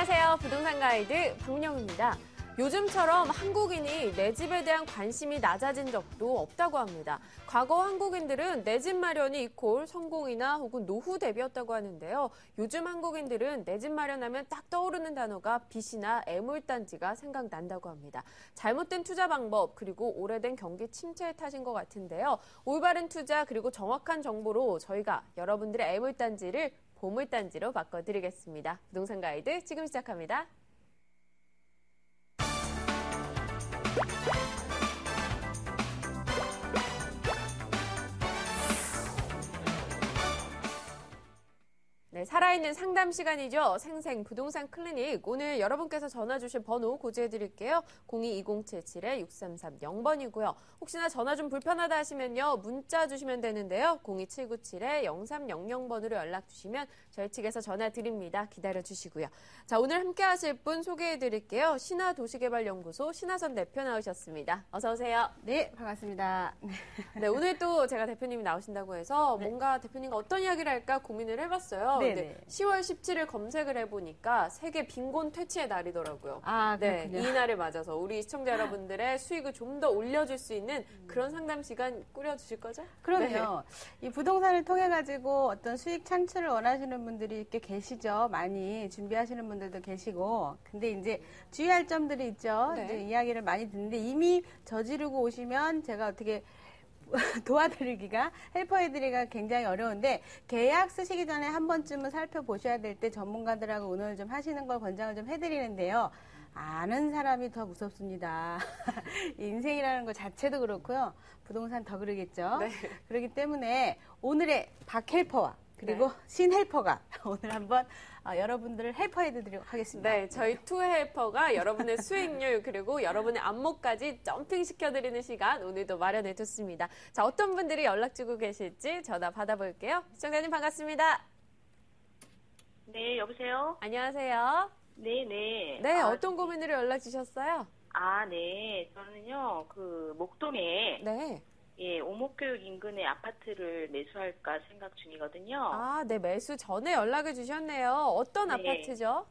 안녕하세요. 부동산 가이드 박민영입니다. 요즘처럼 한국인이 내 집에 대한 관심이 낮아진 적도 없다고 합니다. 과거 한국인들은 내 집 마련이 이퀄 성공이나 혹은 노후 대비였다고 하는데요. 요즘 한국인들은 내 집 마련하면 딱 떠오르는 단어가 빚이나 애물단지가 생각난다고 합니다. 잘못된 투자 방법 그리고 오래된 경기 침체의 탓인 것 같은데요. 올바른 투자 그리고 정확한 정보로 저희가 여러분들의 애물단지를 보물단지로 바꿔드리겠습니다. 부동산 가이드 지금 시작합니다. 네, 살아있는 상담 시간이죠. 생생 부동산 클리닉. 오늘 여러분께서 전화 주실 번호 고지해드릴게요. 02-2077-6330번이고요. 혹시나 전화 좀 불편하다 하시면요. 문자 주시면 되는데요. 02797-0300번으로 연락 주시면 저희 측에서 전화 드립니다. 기다려주시고요. 자, 오늘 함께 하실 분 소개해드릴게요. 신화도시개발연구소 신하선 대표 나오셨습니다. 어서 오세요. 네, 반갑습니다. 네, 오늘 또 제가 대표님이 나오신다고 해서 뭔가 대표님과 어떤 이야기를 할까 고민을 해봤어요. 네. 10월 17일 검색을 해보니까 세계 빈곤 퇴치의 날이더라고요. 아, 네, 이 날을 맞아서 우리 시청자 여러분들의 수익을 좀 더 올려줄 수 있는 그런 상담 시간 꾸려주실 거죠? 그럼요. 네. 이 부동산을 통해 가지고 어떤 수익 창출을 원하시는 분들이 이렇게 계시죠. 많이 준비하시는 분들도 계시고. 근데 이제 주의할 점들이 있죠. 네. 이제 이야기를 많이 듣는데 이미 저지르고 오시면 제가 어떻게 도와드리기가, 헬퍼해드리기가 굉장히 어려운데 계약 쓰시기 전에 한 번쯤은 살펴보셔야 될 때 전문가들하고 의논을 좀 하시는 걸 권장을 좀 해드리는데요. 아는 사람이 더 무섭습니다. 인생이라는 것 자체도 그렇고요. 부동산 더 그러겠죠. 네. 그렇기 때문에 오늘의 박 헬퍼와 그리고 신 헬퍼가 오늘 한번 여러분들을 헬퍼해드리도록 하겠습니다. 네, 저희 투 헬퍼가 여러분의 수익률 그리고 여러분의 안목까지 점핑시켜드리는 시간 오늘도 마련해뒀습니다. 자, 어떤 분들이 연락 주고 계실지 전화 받아볼게요. 시청자님 반갑습니다. 네, 여보세요? 안녕하세요. 네네. 네, 어떤 고민으로 연락 주셨어요? 네. 저는요, 목동에, 네. 예, 오목교육 인근의 아파트를 매수할까 생각 중이거든요. 아, 네, 매수 전에 연락을 주셨네요. 어떤 네. 아파트죠?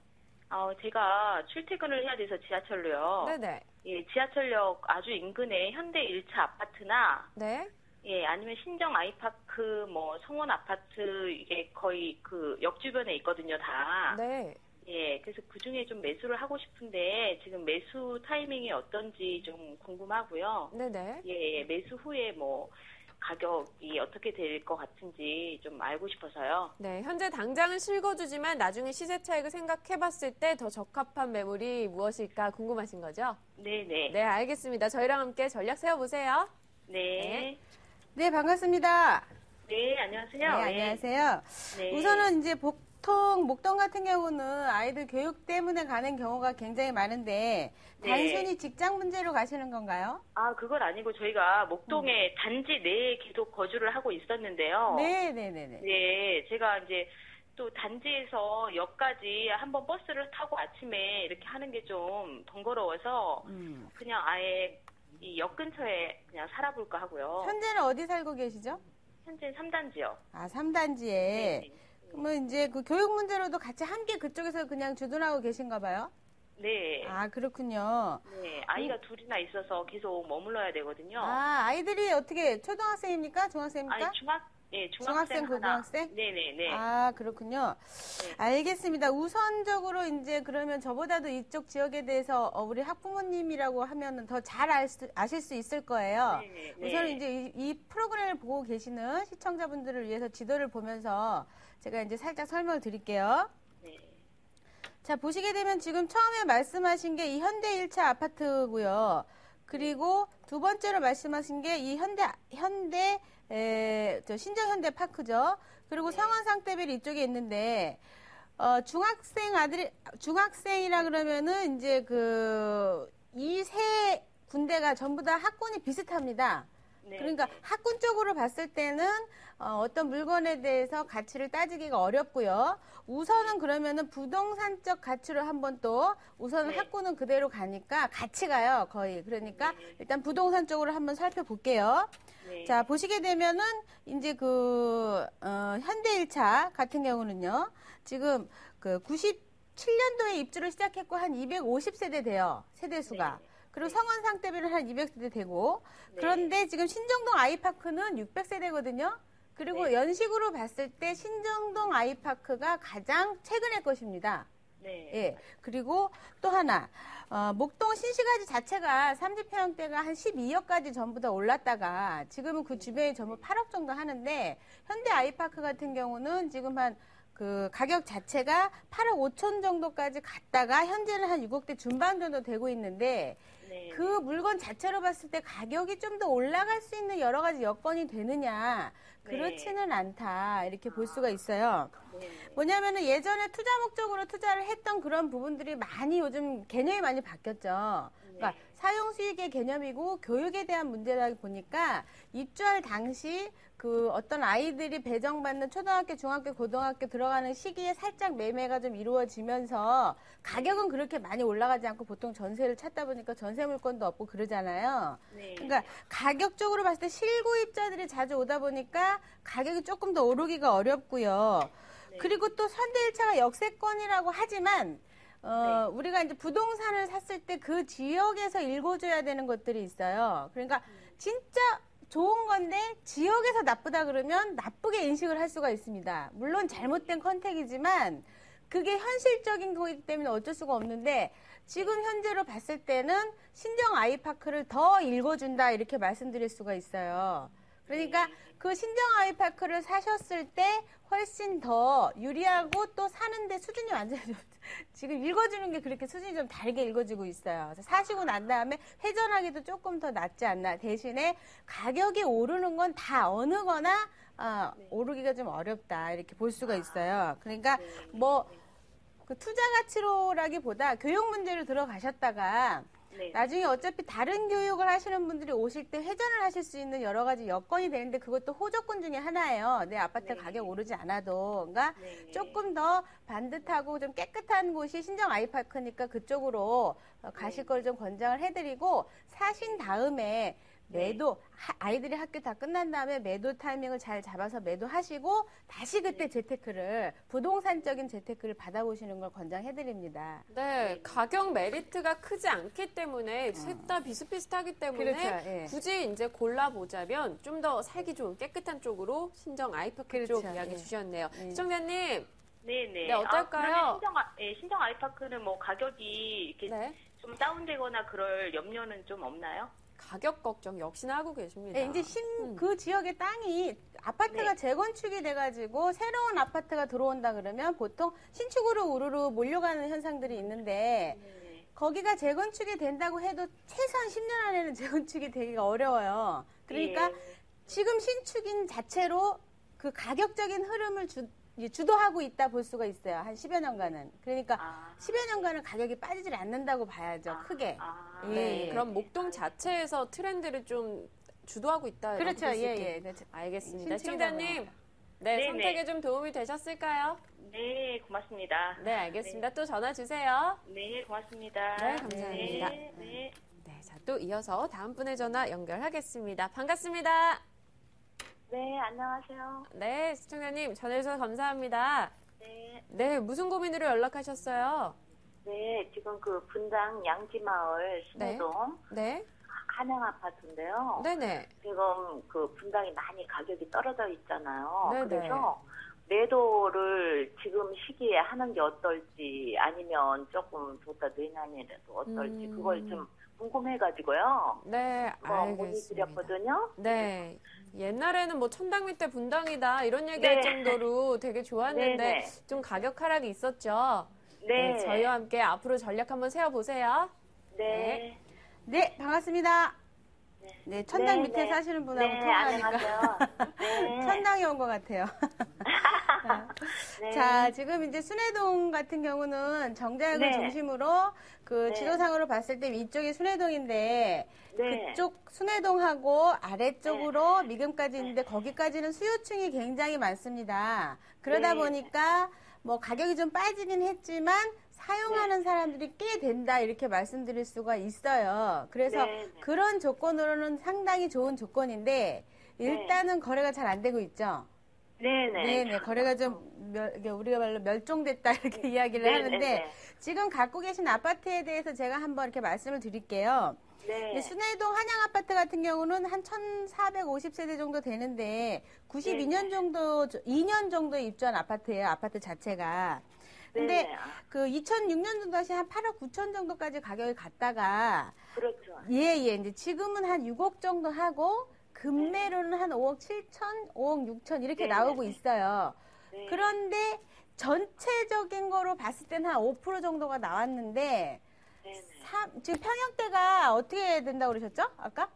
제가 출퇴근을 해야 돼서 지하철로요. 네네. 예, 지하철역 아주 인근의 현대 1차 아파트나, 네. 예, 아니면 신정 아이파크, 성원 아파트, 이게 거의 역 주변에 있거든요, 다. 네. 예, 그래서 그 중에 좀 매수를 하고 싶은데, 지금 매수 타이밍이 어떤지 좀 궁금하고요. 네네. 예, 매수 후에 가격이 어떻게 될 것 같은지 좀 알고 싶어서요. 네, 현재 당장은 실거주지만 나중에 시세 차익을 생각해봤을 때 더 적합한 매물이 무엇일까 궁금하신 거죠? 네네. 네, 알겠습니다. 저희랑 함께 전략 세워보세요. 네. 네, 반갑습니다. 네, 안녕하세요. 네, 안녕하세요. 네. 우선은 이제 보통 목동 같은 경우는 아이들 교육 때문에 가는 경우가 굉장히 많은데 네. 단순히 직장 문제로 가시는 건가요? 그건 아니고 저희가 목동에 단지 내에 계속 거주를 하고 있었는데요. 네네네네. 네, 제가 이제 또 단지에서 역까지 한번 버스를 타고 아침에 이렇게 하는 게 좀 번거로워서 그냥 아예 이 역 근처에 그냥 살아볼까 하고요. 현재는 어디 살고 계시죠? 현재 3단지요. 3단지에. 네. 그러면 이제 그 교육 문제로도 같이 함께 그쪽에서 그냥 주둔하고 계신가 봐요? 네. 그렇군요. 네, 아이가 둘이나 있어서 계속 머물러야 되거든요. 아이들이 어떻게 초등학생입니까? 중학생입니까? 중학생, 고등학생? 네네네. 그렇군요. 네. 알겠습니다. 우선적으로 이제 그러면 저보다도 이쪽 지역에 대해서 우리 학부모님이라고 하면은 더 잘 아실 수 있을 거예요. 네네. 우선 이제 이 프로그램을 보고 계시는 시청자분들을 위해서 지도를 보면서 제가 이제 살짝 설명을 드릴게요. 네. 자, 보시게 되면 지금 처음에 말씀하신 게 이 현대 1차 아파트고요. 그리고 두 번째로 말씀하신 게 이 신정 현대 파크죠. 그리고 성원 상태빌 이쪽에 있는데 중학생이라 그러면은 이제 이 세 군데가 전부 다 학군이 비슷합니다. 네. 그러니까 학군 쪽으로 봤을 때는 어떤 물건에 대해서 가치를 따지기가 어렵고요. 우선은 그러면은 부동산적 가치를 한번 또 우선은 네. 학군은 그대로 가니까 같이 가요, 거의. 그러니까 일단 부동산 쪽으로 한번 살펴볼게요. 네. 자, 보시게 되면은 이제 현대 1차 같은 경우는요. 지금 7년도에 입주를 시작했고 한 250세대 돼요. 세대수가. 네. 그리고 네. 성원 상대비는 한 200세대 되고 네. 그런데 지금 신정동 아이파크는 600세대거든요. 그리고 네. 연식으로 봤을 때 신정동 아이파크가 가장 최근의 것입니다. 네. 예. 그리고 또 하나, 목동 신시가지 자체가 30평대가 한 12억까지 전부 다 올랐다가 지금은 그 주변이 전부 8억 정도 하는데 현대 아이파크 같은 경우는 지금 한 그 가격 자체가 8억 5천 정도까지 갔다가 현재는 한 6억대 중반 정도 되고 있는데 네. 그 물건 자체로 봤을 때 가격이 좀 더 올라갈 수 있는 여러 가지 여건이 되느냐 그렇지는 않다 이렇게 볼 수가 있어요. 네. 뭐냐면은 예전에 투자 목적으로 투자를 했던 그런 부분들이 많이 요즘 개념이 많이 바뀌었죠. 그러니까 사용 수익의 개념이고 교육에 대한 문제다 보니까 입주할 당시 그 어떤 아이들이 배정받는 초등학교, 중학교, 고등학교 들어가는 시기에 살짝 매매가 좀 이루어지면서 가격은 그렇게 많이 올라가지 않고 보통 전세를 찾다 보니까 전세 물건도 없고 그러잖아요. 네. 그러니까 가격적으로 봤을 때 실구입자들이 자주 오다 보니까 가격이 조금 더 오르기가 어렵고요. 네. 그리고 또 현대 1차가 역세권이라고 하지만 우리가 이제 부동산을 샀을 때 그 지역에서 읽어줘야 되는 것들이 있어요. 그러니까 진짜 좋은 건데 지역에서 나쁘다 그러면 나쁘게 인식을 할 수가 있습니다. 물론 잘못된 컨택이지만 그게 현실적인 거기 때문에 어쩔 수가 없는데 지금 현재로 봤을 때는 신정 아이파크를 더 읽어준다 이렇게 말씀드릴 수가 있어요. 그러니까 그 신정 아이파크를 사셨을 때 훨씬 더 유리하고 또 사는데 수준이 완전히 지금 읽어주는 게 그렇게 수준이 좀 다르게 읽어지고 있어요. 그래서 사시고 난 다음에 회전하기도 조금 더 낫지 않나. 대신에 가격이 오르는 건 다 어느 거나 오르기가 좀 어렵다 이렇게 볼 수가 있어요. 그러니까 뭐 그 투자 가치로라기보다 교육 문제로 들어가셨다가 네. 나중에 어차피 다른 교육을 하시는 분들이 오실 때 회전을 하실 수 있는 여러 가지 여건이 되는데 그것도 호조건 중에 하나예요. 내 아파트 네. 가격 오르지 않아도. 그러니까 네. 조금 더 반듯하고 좀 깨끗한 곳이 신정 아이파크니까 그쪽으로 가실 걸 좀 권장을 해드리고 사신 다음에 매도, 아이들이 학교 다 끝난 다음에 매도 타이밍을 잘 잡아서 매도하시고 다시 그때 재테크를, 부동산적인 재테크를 받아보시는 걸 권장해드립니다. 네, 가격 메리트가 크지 않기 때문에 셋 다 비슷비슷하기 때문에 그렇죠, 예. 굳이 이제 골라보자면 좀 더 살기 좋은 깨끗한 쪽으로 신정 아이파크 그렇죠, 쪽 이야기 예. 주셨네요. 예. 시청자님, 네네. 네, 어떨까요? 그러면 신정 아이파크는 뭐 가격이 이렇게 네. 좀 다운되거나 그럴 염려는 좀 없나요? 가격 걱정 역시나 하고 계십니다. 예, 이제 그 지역의 땅이 아파트가 네. 재건축이 돼가지고 새로운 아파트가 들어온다 그러면 보통 신축으로 우르르 몰려가는 현상들이 있는데 네. 거기가 재건축이 된다고 해도 최소한 10년 안에는 재건축이 되기가 어려워요. 그러니까 예. 지금 신축인 자체로 그 가격적인 흐름을 주도하고 있다 볼 수가 있어요. 한 10여 년간은. 그러니까 아. 10여 년간은 가격이 빠지질 않는다고 봐야죠. 크게. 아, 예. 네, 그럼 목동 자체에서 트렌드를 좀 주도하고 있다. 이렇게 그렇죠. 볼수 예, 있겠- 예. 네, 알겠습니다. 신축이다 시청자님, 보니까. 네, 네네. 선택에 좀 도움이 되셨을까요? 네, 고맙습니다. 네, 알겠습니다. 또 전화 주세요. 네, 고맙습니다. 네, 감사합니다. 네, 네. 네, 자, 또 이어서 다음 분의 전화 연결하겠습니다. 반갑습니다. 네, 안녕하세요. 네, 시청자님, 전화주셔서 감사합니다. 네, 네, 무슨 고민으로 연락하셨어요? 네, 지금 그 분당 양지마을 신호동 네, 한양 아파트인데요. 네네. 지금 그 분당이 많이 가격이 떨어져 있잖아요. 네네. 그래서 매도를 지금 시기에 하는 게 어떨지 아니면 조금 뒀다 내년에라도 어떨지 그걸 좀 궁금해가지고요. 네, 그거 알겠습니다. 문의드렸거든요. 네. 옛날에는 뭐 천당 밑에 분당이다 이런 얘기할 네. 정도로 되게 좋았는데 네네. 좀 가격 하락이 있었죠. 네. 저희와 함께 앞으로 전략 한번 세워보세요. 네. 네, 반갑습니다. 네, 천당 네, 밑에 네. 사시는 분하고 네, 통화하니까 안녕하세요. 네. 천당이 온 것 같아요. 네. 자, 지금 이제 순회동 같은 경우는 정자역을 네. 중심으로 그 네. 지도상으로 봤을 때 위쪽이 순회동인데 네. 그쪽 순회동하고 아래쪽으로 미금까지 있는데 거기까지는 수요층이 굉장히 많습니다. 그러다 네. 보니까 뭐 가격이 좀 빠지긴 했지만 사용하는 사람들이 꽤 된다 이렇게 말씀드릴 수가 있어요. 그래서 네, 네. 그런 조건으로는 상당히 좋은 조건인데 일단은 거래가 잘 안 되고 있죠. 네네. 네네. 거래가 좀 이게 우리가 말로 멸종됐다 이렇게 이야기를 네네네. 하는데 지금 갖고 계신 아파트에 대해서 제가 한번 이렇게 말씀을 드릴게요. 네. 순회동 한양 아파트 같은 경우는 한 1,450세대 정도 되는데 92년 정도, 2년 정도 입주한 아파트예요. 아파트 자체가. 근데 네네. 그 2006년도 다시 한 8억 9천 정도까지 가격이 갔다가 그렇죠. 예. 이제 지금은 한 6억 정도 하고 금매로는 한 5억 7천, 5억 6천 이렇게 네네. 나오고 있어요. 네. 그런데 전체적인 거로 봤을 때는 한 5% 정도가 나왔는데 네네. 지금 평형대가 어떻게 된다고 그러셨죠? 아까?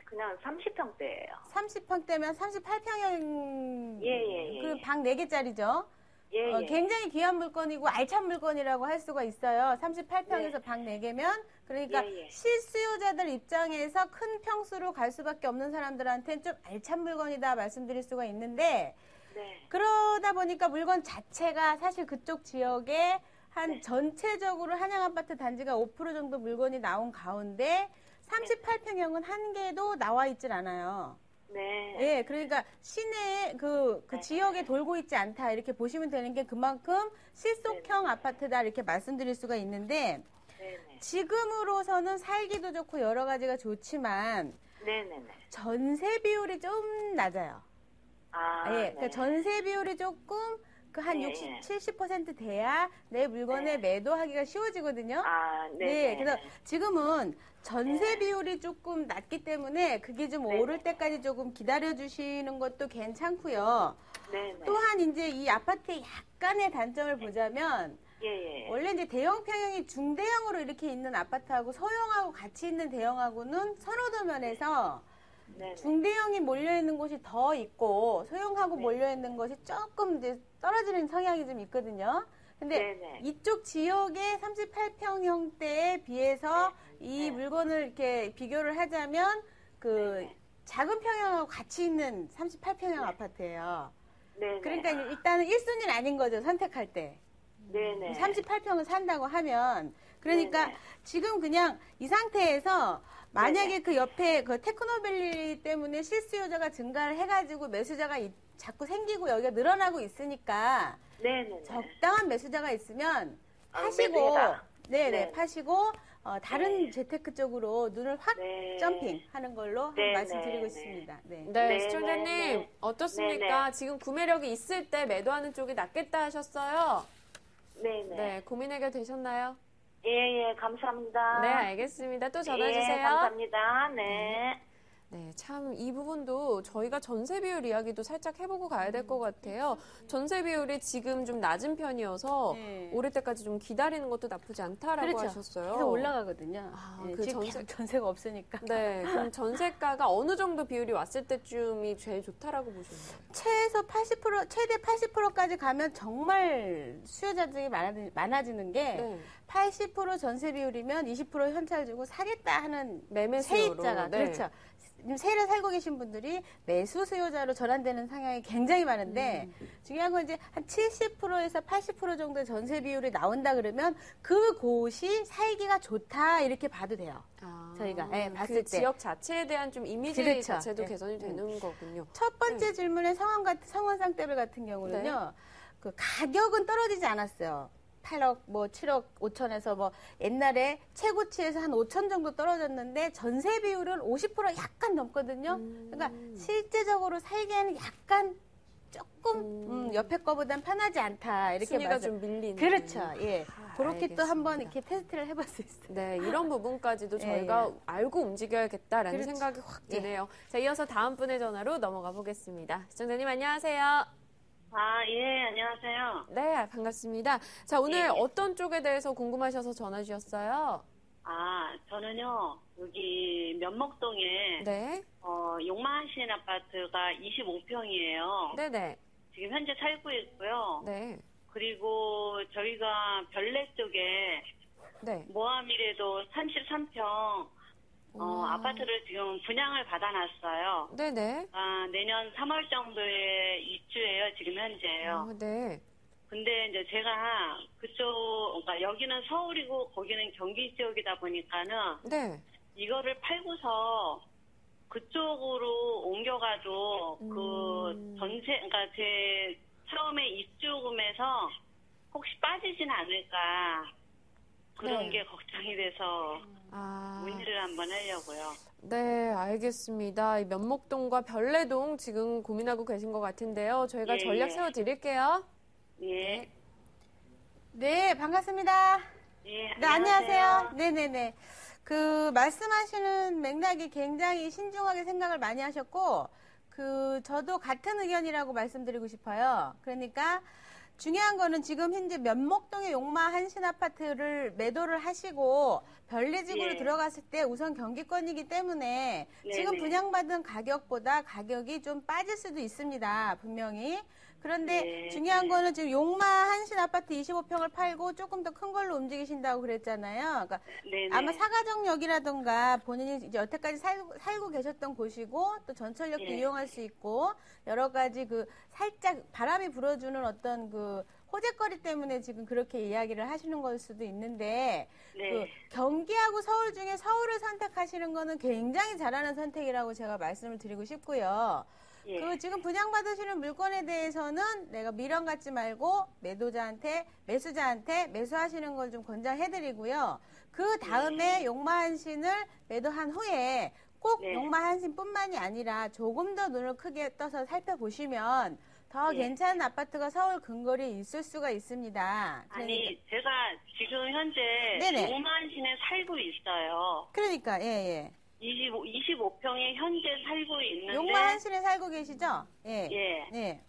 그냥 30평대예요. 30평대면 38평형 예. 그리고 방 4개짜리죠. 예. 굉장히 귀한 물건이고 알찬 물건이라고 할 수가 있어요. 38평에서 네. 방 4개면 그러니까 예. 실수요자들 입장에서 큰 평수로 갈 수밖에 없는 사람들한테는 좀 알찬 물건이다 말씀드릴 수가 있는데 네. 그러다 보니까 물건 자체가 사실 그쪽 지역에 한 전체적으로 한양 아파트 단지가 5% 정도 물건이 나온 가운데 38평형은 한 개도 나와 있질 않아요. 네. 예, 그러니까 시내 그 지역에 돌고 있지 않다 이렇게 보시면 되는 게 그만큼 실속형 아파트다 이렇게 말씀드릴 수가 있는데 네네. 지금으로서는 살기도 좋고 여러 가지가 좋지만 네네네. 전세 비율이 좀 낮아요. 아, 예, 네. 그러니까 전세 비율이 조금 그 한 네, 60, 네. 70% 돼야 내 물건에 매도하기가 쉬워지거든요. 아, 네. 네, 그래서 지금은 전세 비율이 조금 낮기 때문에 그게 좀 네. 오를 때까지 조금 기다려 주시는 것도 괜찮고요. 네네. 또한 이제 이 아파트의 약간의 단점을 보자면 예. 원래 이제 대형 평형이 중대형으로 이렇게 있는 아파트하고 소형하고 같이 있는 대형하고는 선호도 면에서 네. 중대형이 몰려 있는 곳이 더 있고 소형하고 네. 몰려 있는 것이 조금 이제 떨어지는 성향이 좀 있거든요. 근데 네네. 이쪽 지역의 38평형대에 비해서 이 물건을 이렇게 비교를 하자면 그 작은 평형하고 같이 있는 38평형 아파트예요. 네네. 그러니까 일단은 1순위는 아닌 거죠, 선택할 때. 네네. 38평을 산다고 하면. 그러니까 네네. 지금 그냥 이 상태에서 만약에 네네. 그 옆에 그 테크노밸리 때문에 실수요자가 증가를 해가지고 매수자가 자꾸 생기고 여기가 늘어나고 있으니까 네네. 적당한 매수자가 있으면 파시고, 매수해라. 네네, 네. 파시고, 다른 네. 재테크 쪽으로 눈을 확 네. 점핑하는 걸로 한번 네, 말씀드리고 네, 있습니다. 네. 네, 네, 시청자님 네, 네. 어떻습니까? 네, 지금 구매력이 있을 때 매도하는 쪽이 낫겠다 하셨어요? 네네. 네, 고민 해결 되셨나요? 예, 감사합니다. 네, 알겠습니다. 또 전화 주세요. 예, 감사합니다. 네. 네, 참 이 부분도 저희가 전세 비율 이야기도 살짝 해보고 가야 될 것 같아요. 전세 비율이 지금 좀 낮은 편이어서 네. 오를 때까지 좀 기다리는 것도 나쁘지 않다라고 그렇죠. 하셨어요. 계속 올라가거든요. 아, 네, 그 지금 전세- 전세가 없으니까. 네, 그럼 전세가가 어느 정도 비율이 왔을 때쯤이 제일 좋다라고 보시는 거예요? 최소 80%, 최대 80%까지 가면 정말 수요자들이 많아지는 게 네, 80% 전세 비율이면 20% 현찰 주고 사겠다 하는 매매 수요로. 세입자가 네. 그렇죠. 지금 세를 살고 계신 분들이 매수 수요자로 전환되는 상황이 굉장히 많은데 중요한 건 이제 한 70%에서 80% 정도의 전세 비율이 나온다 그러면 그곳이 살기가 좋다 이렇게 봐도 돼요. 아, 저희가, 예, 봤을 그 때. 지역 자체에 대한 좀 이미지 그렇죠. 자체도 예. 개선이 되는 거군요. 첫 번째 질문의 성원 쌍대별 같은 경우는요. 그 가격은 떨어지지 않았어요. 8억, 뭐 7억 5천에서 뭐 옛날에 최고치에서 한 5천 정도 떨어졌는데 전세 비율은 50% 약간 넘거든요. 그러니까 실제적으로 살기에는 약간 조금 옆에 거보단 편하지 않다 이렇게 순위가 말씀. 좀 밀리는. 그렇죠. 예. 아, 그렇게 또 한번 알겠습니다. 이렇게 테스트를 해볼 수 있어요. 네, 이런 부분까지도 예, 저희가 알고 움직여야겠다라는 그렇죠. 생각이 확 드네요. 자, 이어서 다음 분의 전화로 넘어가 보겠습니다. 시청자님 안녕하세요. 아, 예, 안녕하세요. 네, 반갑습니다. 자, 오늘 예. 어떤 쪽에 대해서 궁금하셔서 전화 주셨어요? 아, 저는요, 여기 면목동에, 네, 용마하신 아파트가 25평이에요. 네네, 지금 현재 살고 있고요. 네, 그리고 저희가 별내 쪽에 네. 모함이래도 33평, 아파트를 지금 분양을 받아놨어요. 네네. 아, 내년 3월 정도에 입주해요, 지금 현재요. 네. 근데 이제 제가 그쪽, 그러니까 여기는 서울이고 거기는 경기 지역이다 보니까는 네. 이거를 팔고서 그쪽으로 옮겨가도 그 그러니까 제 처음에 입주금에서 혹시 빠지진 않을까 그런 네. 게 걱정이 돼서 문의를 한번 하려고요. 네, 알겠습니다. 이 면목동과 별내동 지금 고민하고 계신 것 같은데요. 저희가 예, 전략 예. 세워드릴게요. 예. 네, 반갑습니다. 예. 네, 안녕하세요. 네네네. 그, 말씀하시는 맥락이 굉장히 신중하게 생각을 많이 하셨고, 저도 같은 의견이라고 말씀드리고 싶어요. 그러니까, 중요한 거는 지금 현재 면목동의 용마 한신 아파트를 매도를 하시고, 별내지구로 예. 들어갔을 때 우선 경기권이기 때문에, 지금 네네. 분양받은 가격보다 가격이 좀 빠질 수도 있습니다. 분명히. 그런데 네. 중요한 거는 지금 용마 한신 아파트 25평을 팔고 조금 더 큰 걸로 움직이신다고 그랬잖아요. 그러니까 네네. 아마 사가정역이라던가 본인이 이제 여태까지 살고 계셨던 곳이고 또 전철역도 네. 이용할 수 있고 여러 가지 그 살짝 바람이 불어주는 어떤 그 호재거리 때문에 지금 그렇게 이야기를 하시는 걸 수도 있는데 네. 그 경기하고 서울 중에 서울을 선택하시는 거는 굉장히 잘하는 선택이라고 제가 말씀을 드리고 싶고요. 예. 그 지금 분양받으시는 물건에 대해서는 내가 미련 갖지 말고 매수자한테 매수하시는 걸 좀 권장해드리고요. 그 다음에 용마한신을 매도한 후에 꼭 네. 용마한신뿐만이 아니라 조금 더 눈을 크게 떠서 살펴보시면 더 예. 괜찮은 아파트가 서울 근거리에 있을 수가 있습니다. 아니, 제가 지금 현재 네네. 용만시내 살고 있어요. 그러니까 예. 25평에 현재 살고 있는데. 용마한신에 살고 계시죠? 예. 네.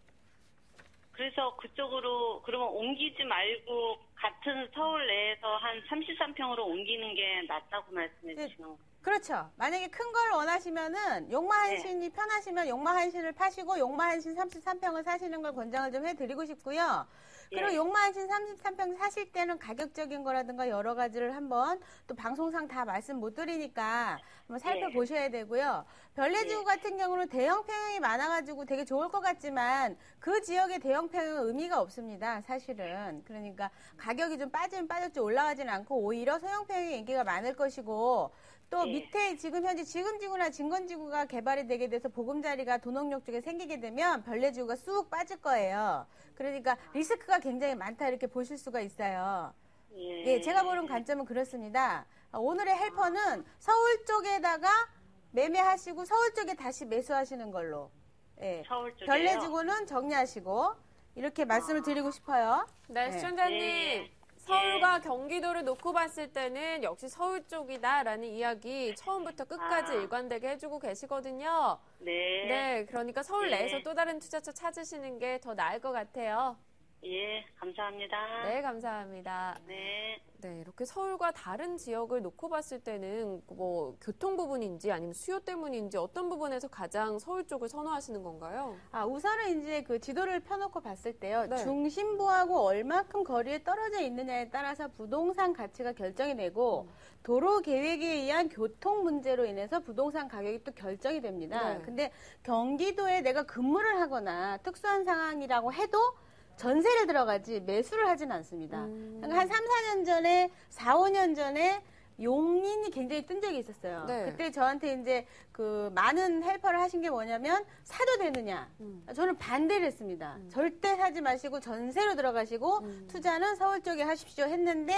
그래서 그쪽으로 그러면 옮기지 말고 같은 서울 내에서 한 33평으로 옮기는 게 낫다고 말씀해 네. 주시는 거예요. 그렇죠. 만약에 큰 걸 원하시면은 용마한신이 편하시면 용마한신을 파시고 용마한신 33평을 사시는 걸 권장을 좀 해드리고 싶고요. 그리고 예. 용마한신 33평 사실 때는 가격적인 거라든가 여러 가지를 한번 또 방송상 다 말씀 못 드리니까 한번 살펴보셔야 되고요. 별내지구 같은 경우는 대형 평형이 많아가지고 되게 좋을 것 같지만 그 지역의 대형 평형은 의미가 없습니다. 사실은. 그러니까 가격이 좀 빠지면 빠졌지 올라가지는 않고 오히려 소형 평형이 인기가 많을 것이고 또 예. 밑에 지금 현재 지금지구나 진건지구가 개발이 되게 돼서 보금자리가 도농역 쪽에 생기게 되면 별내지구가 쑥 빠질 거예요. 그러니까 리스크가 굉장히 많다 이렇게 보실 수가 있어요. 예, 제가 보는 관점은 그렇습니다. 오늘의 헬퍼는 서울 쪽에다가 매매하시고 서울 쪽에 다시 매수하시는 걸로. 예. 서울 쪽에요? 별내지구는 정리하시고 이렇게 말씀을 드리고 싶어요. 네, 네. 시청자님. 예. 서울과 경기도를 놓고 봤을 때는 역시 서울 쪽이다라는 이야기 처음부터 끝까지 일관되게 해주고 계시거든요. 네. 네, 그러니까 서울 네. 내에서 또 다른 투자처 찾으시는 게 더 나을 것 같아요. 예, 감사합니다. 네, 감사합니다. 네. 네, 이렇게 서울과 다른 지역을 놓고 봤을 때는 뭐 교통 부분인지 아니면 수요 때문인지 어떤 부분에서 가장 서울 쪽을 선호하시는 건가요? 우선은 이제 그 지도를 펴놓고 봤을 때요. 네. 중심부하고 얼마큼 거리에 떨어져 있느냐에 따라서 부동산 가치가 결정이 되고 도로 계획에 의한 교통 문제로 인해서 부동산 가격이 또 결정이 됩니다. 네. 근데 경기도에 내가 근무를 하거나 특수한 상황이라고 해도 전세를 들어가지 매수를 하진 않습니다. 그러니까 한 3, 4년 전에, 4, 5년 전에 용인이 굉장히 뜬 적이 있었어요. 네. 그때 저한테 이제 그 많은 헬퍼를 하신 게 뭐냐면 사도 되느냐. 저는 반대를 했습니다. 절대 사지 마시고 전세로 들어가시고 투자는 서울 쪽에 하십시오 했는데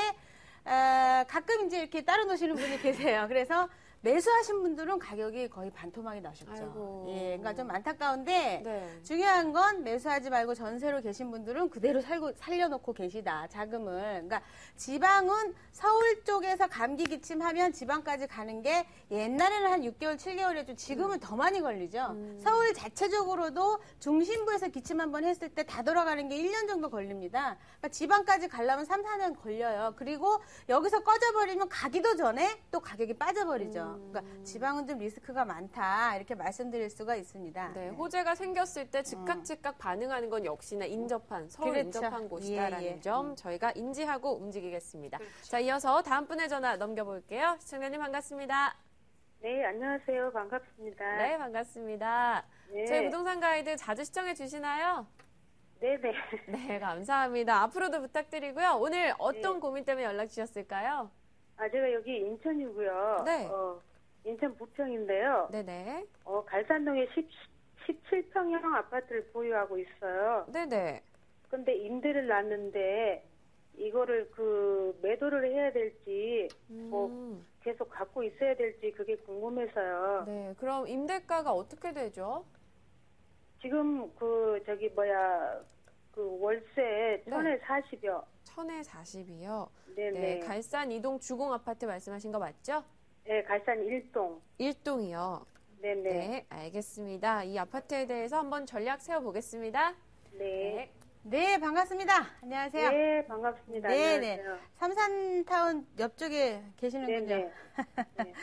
가끔 이제 이렇게 따로 노시는 분이 계세요. 그래서 매수하신 분들은 가격이 거의 반토막이 나셨죠. 아이고. 예, 그러니까 좀 안타까운데 네. 중요한 건 매수하지 말고 전세로 계신 분들은 그대로 살려놓고 계시다. 자금을. 그러니까 지방은 서울 쪽에서 감기 기침하면 지방까지 가는 게 옛날에는 한 6개월, 7개월이었죠. 지금은 더 많이 걸리죠. 서울 자체적으로도 중심부에서 기침 한번 했을 때 다 돌아가는 게 1년 정도 걸립니다. 그러니까 지방까지 가려면 3, 4년 걸려요. 그리고 여기서 꺼져버리면 가기도 전에 또 가격이 빠져버리죠. 그러니까 지방은 좀 리스크가 많다. 이렇게 말씀드릴 수가 있습니다. 네, 호재가 생겼을 때 즉각 반응하는 건 역시나 인접한, 서울 그렇죠. 인접한 곳이다라는 예. 점 저희가 인지하고 움직이겠습니다. 자, 이어서 다음 분의 전화 넘겨볼게요. 시청자님 반갑습니다. 네, 안녕하세요. 반갑습니다. 네, 반갑습니다. 네. 저희 부동산 가이드 자주 시청해 주시나요? 네네. 네, 감사합니다. 앞으로도 부탁드리고요. 오늘 어떤 고민 때문에 연락 주셨을까요? 제가 여기 인천이고요. 네. 인천 부평인데요. 네네. 갈산동에 17평형 아파트를 보유하고 있어요. 네네. 근데 임대를 놨는데 이거를 매도를 해야 될지 계속 갖고 있어야 될지 그게 궁금해서요. 네. 그럼 임대가가 어떻게 되죠? 지금 월세 1,040여. 1,040이요. 네네. 네. 갈산 2동 주공 아파트 말씀하신 거 맞죠? 네, 갈산 1동. 1동이요. 네네. 네, 알겠습니다. 이 아파트에 대해서 한번 전략 세워보겠습니다. 네. 네, 반갑습니다. 안녕하세요. 네, 반갑습니다. 네네. 안녕하세요. 삼산타운 옆쪽에 계시는군요. 네네. 네.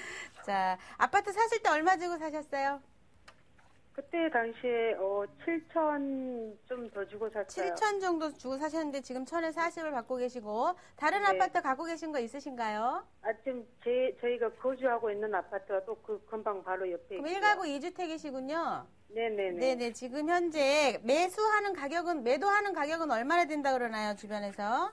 자, 아파트 사실 때 얼마 주고 사셨어요? 그때 당시에 7천 좀 더 주고 샀어요. 7천 정도 주고 사셨는데 지금 1,040을 받고 계시고 다른 네. 아파트 갖고 계신 거 있으신가요? 지금 저희가 거주하고 있는 아파트가 또 그 금방 바로 옆에 그럼 있고요. 1가구 2주택이시군요. 네네네. 네네. 지금 현재 매도하는 가격은 얼마나 된다 그러나요, 주변에서?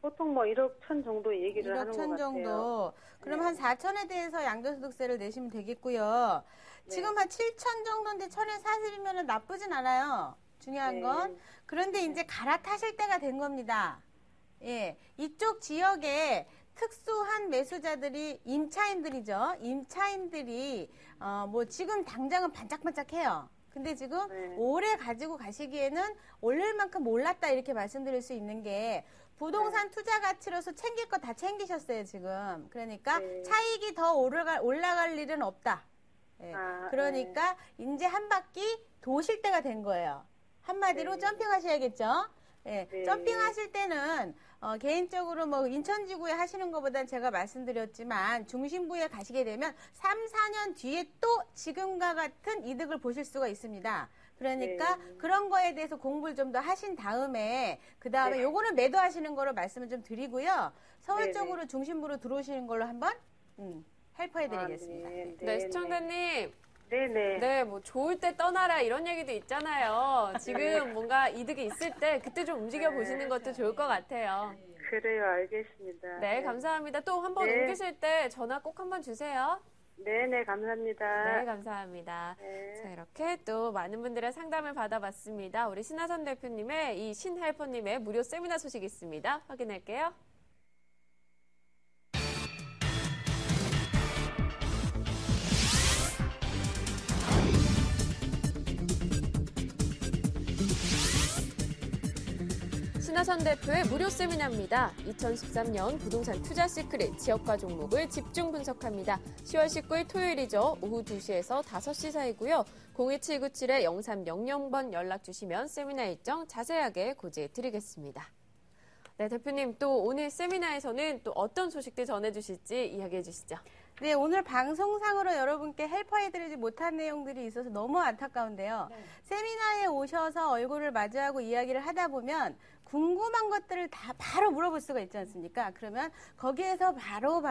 보통 1억 천 정도 얘기를 1억 하는 것 천 같아요. 정도. 그럼 네. 한 4천에 대해서 양도소득세를 내시면 되겠고요. 네. 지금 한 7천 정도인데 1,040이면 나쁘진 않아요. 중요한 네. 건. 그런데 이제 갈아타실 때가 된 겁니다. 예. 이쪽 지역에 특수한 매수자들이 임차인들이죠. 임차인들이 지금 당장은 반짝반짝해요. 근데 지금 네. 오래 가지고 가시기에는 올릴 만큼 올랐다 이렇게 말씀드릴 수 있는 게 부동산 투자 가치로서 챙길 거 다 챙기셨어요, 지금. 그러니까 네. 차익이 더 올라갈 일은 없다. 예. 그러니까 이제 한 바퀴 도실 때가 된 거예요. 한마디로 네. 점핑하셔야겠죠. 예. 네. 점핑하실 때는 개인적으로 인천지구에 하시는 것보단 제가 말씀드렸지만 중심부에 가시게 되면 3, 4년 뒤에 또 지금과 같은 이득을 보실 수가 있습니다. 그러니까 네. 그런 거에 대해서 공부를 좀 더 하신 다음에 그다음에 네. 요거는 매도하시는 거로 말씀을 좀 드리고요. 서울 네, 쪽으로 중심부로 들어오시는 걸로 한번 헬퍼해 드리겠습니다. 네. 네, 시청자님. 네네. 네, 좋을 때 떠나라 이런 얘기도 있잖아요. 지금 뭔가 이득이 있을 때 그때 좀 움직여 보시는 것도 좋을 것 같아요. 그래요, 알겠습니다. 네, 감사합니다. 또 한번 네. 옮기실 때 전화 꼭 한번 주세요. 네네, 감사합니다. 네, 감사합니다. 네. 자, 이렇게 또 많은 분들의 상담을 받아봤습니다. 우리 신하선 대표님의 이 신헬퍼님의 무료 세미나 소식이 있습니다. 확인할게요. 신하선 대표의 무료 세미나입니다. 2013년 부동산 투자 시크릿 지역화 종목을 집중 분석합니다. 10월 19일 토요일이죠. 오후 2시에서 5시 사이고요. 02797-0300번 연락 주시면 세미나 일정 자세하게 고지해 드리겠습니다. 네, 대표님 또 오늘 세미나에서는 또 어떤 소식들 전해주실지 이야기해 주시죠. 네, 오늘 방송상으로 여러분께 헬퍼해드리지 못한 내용들이 있어서 너무 안타까운데요. 네. 세미나에 오셔서 얼굴을 마주하고 이야기를 하다 보면 궁금한 것들을 다 바로 물어볼 수가 있지 않습니까? 그러면 거기에서 바로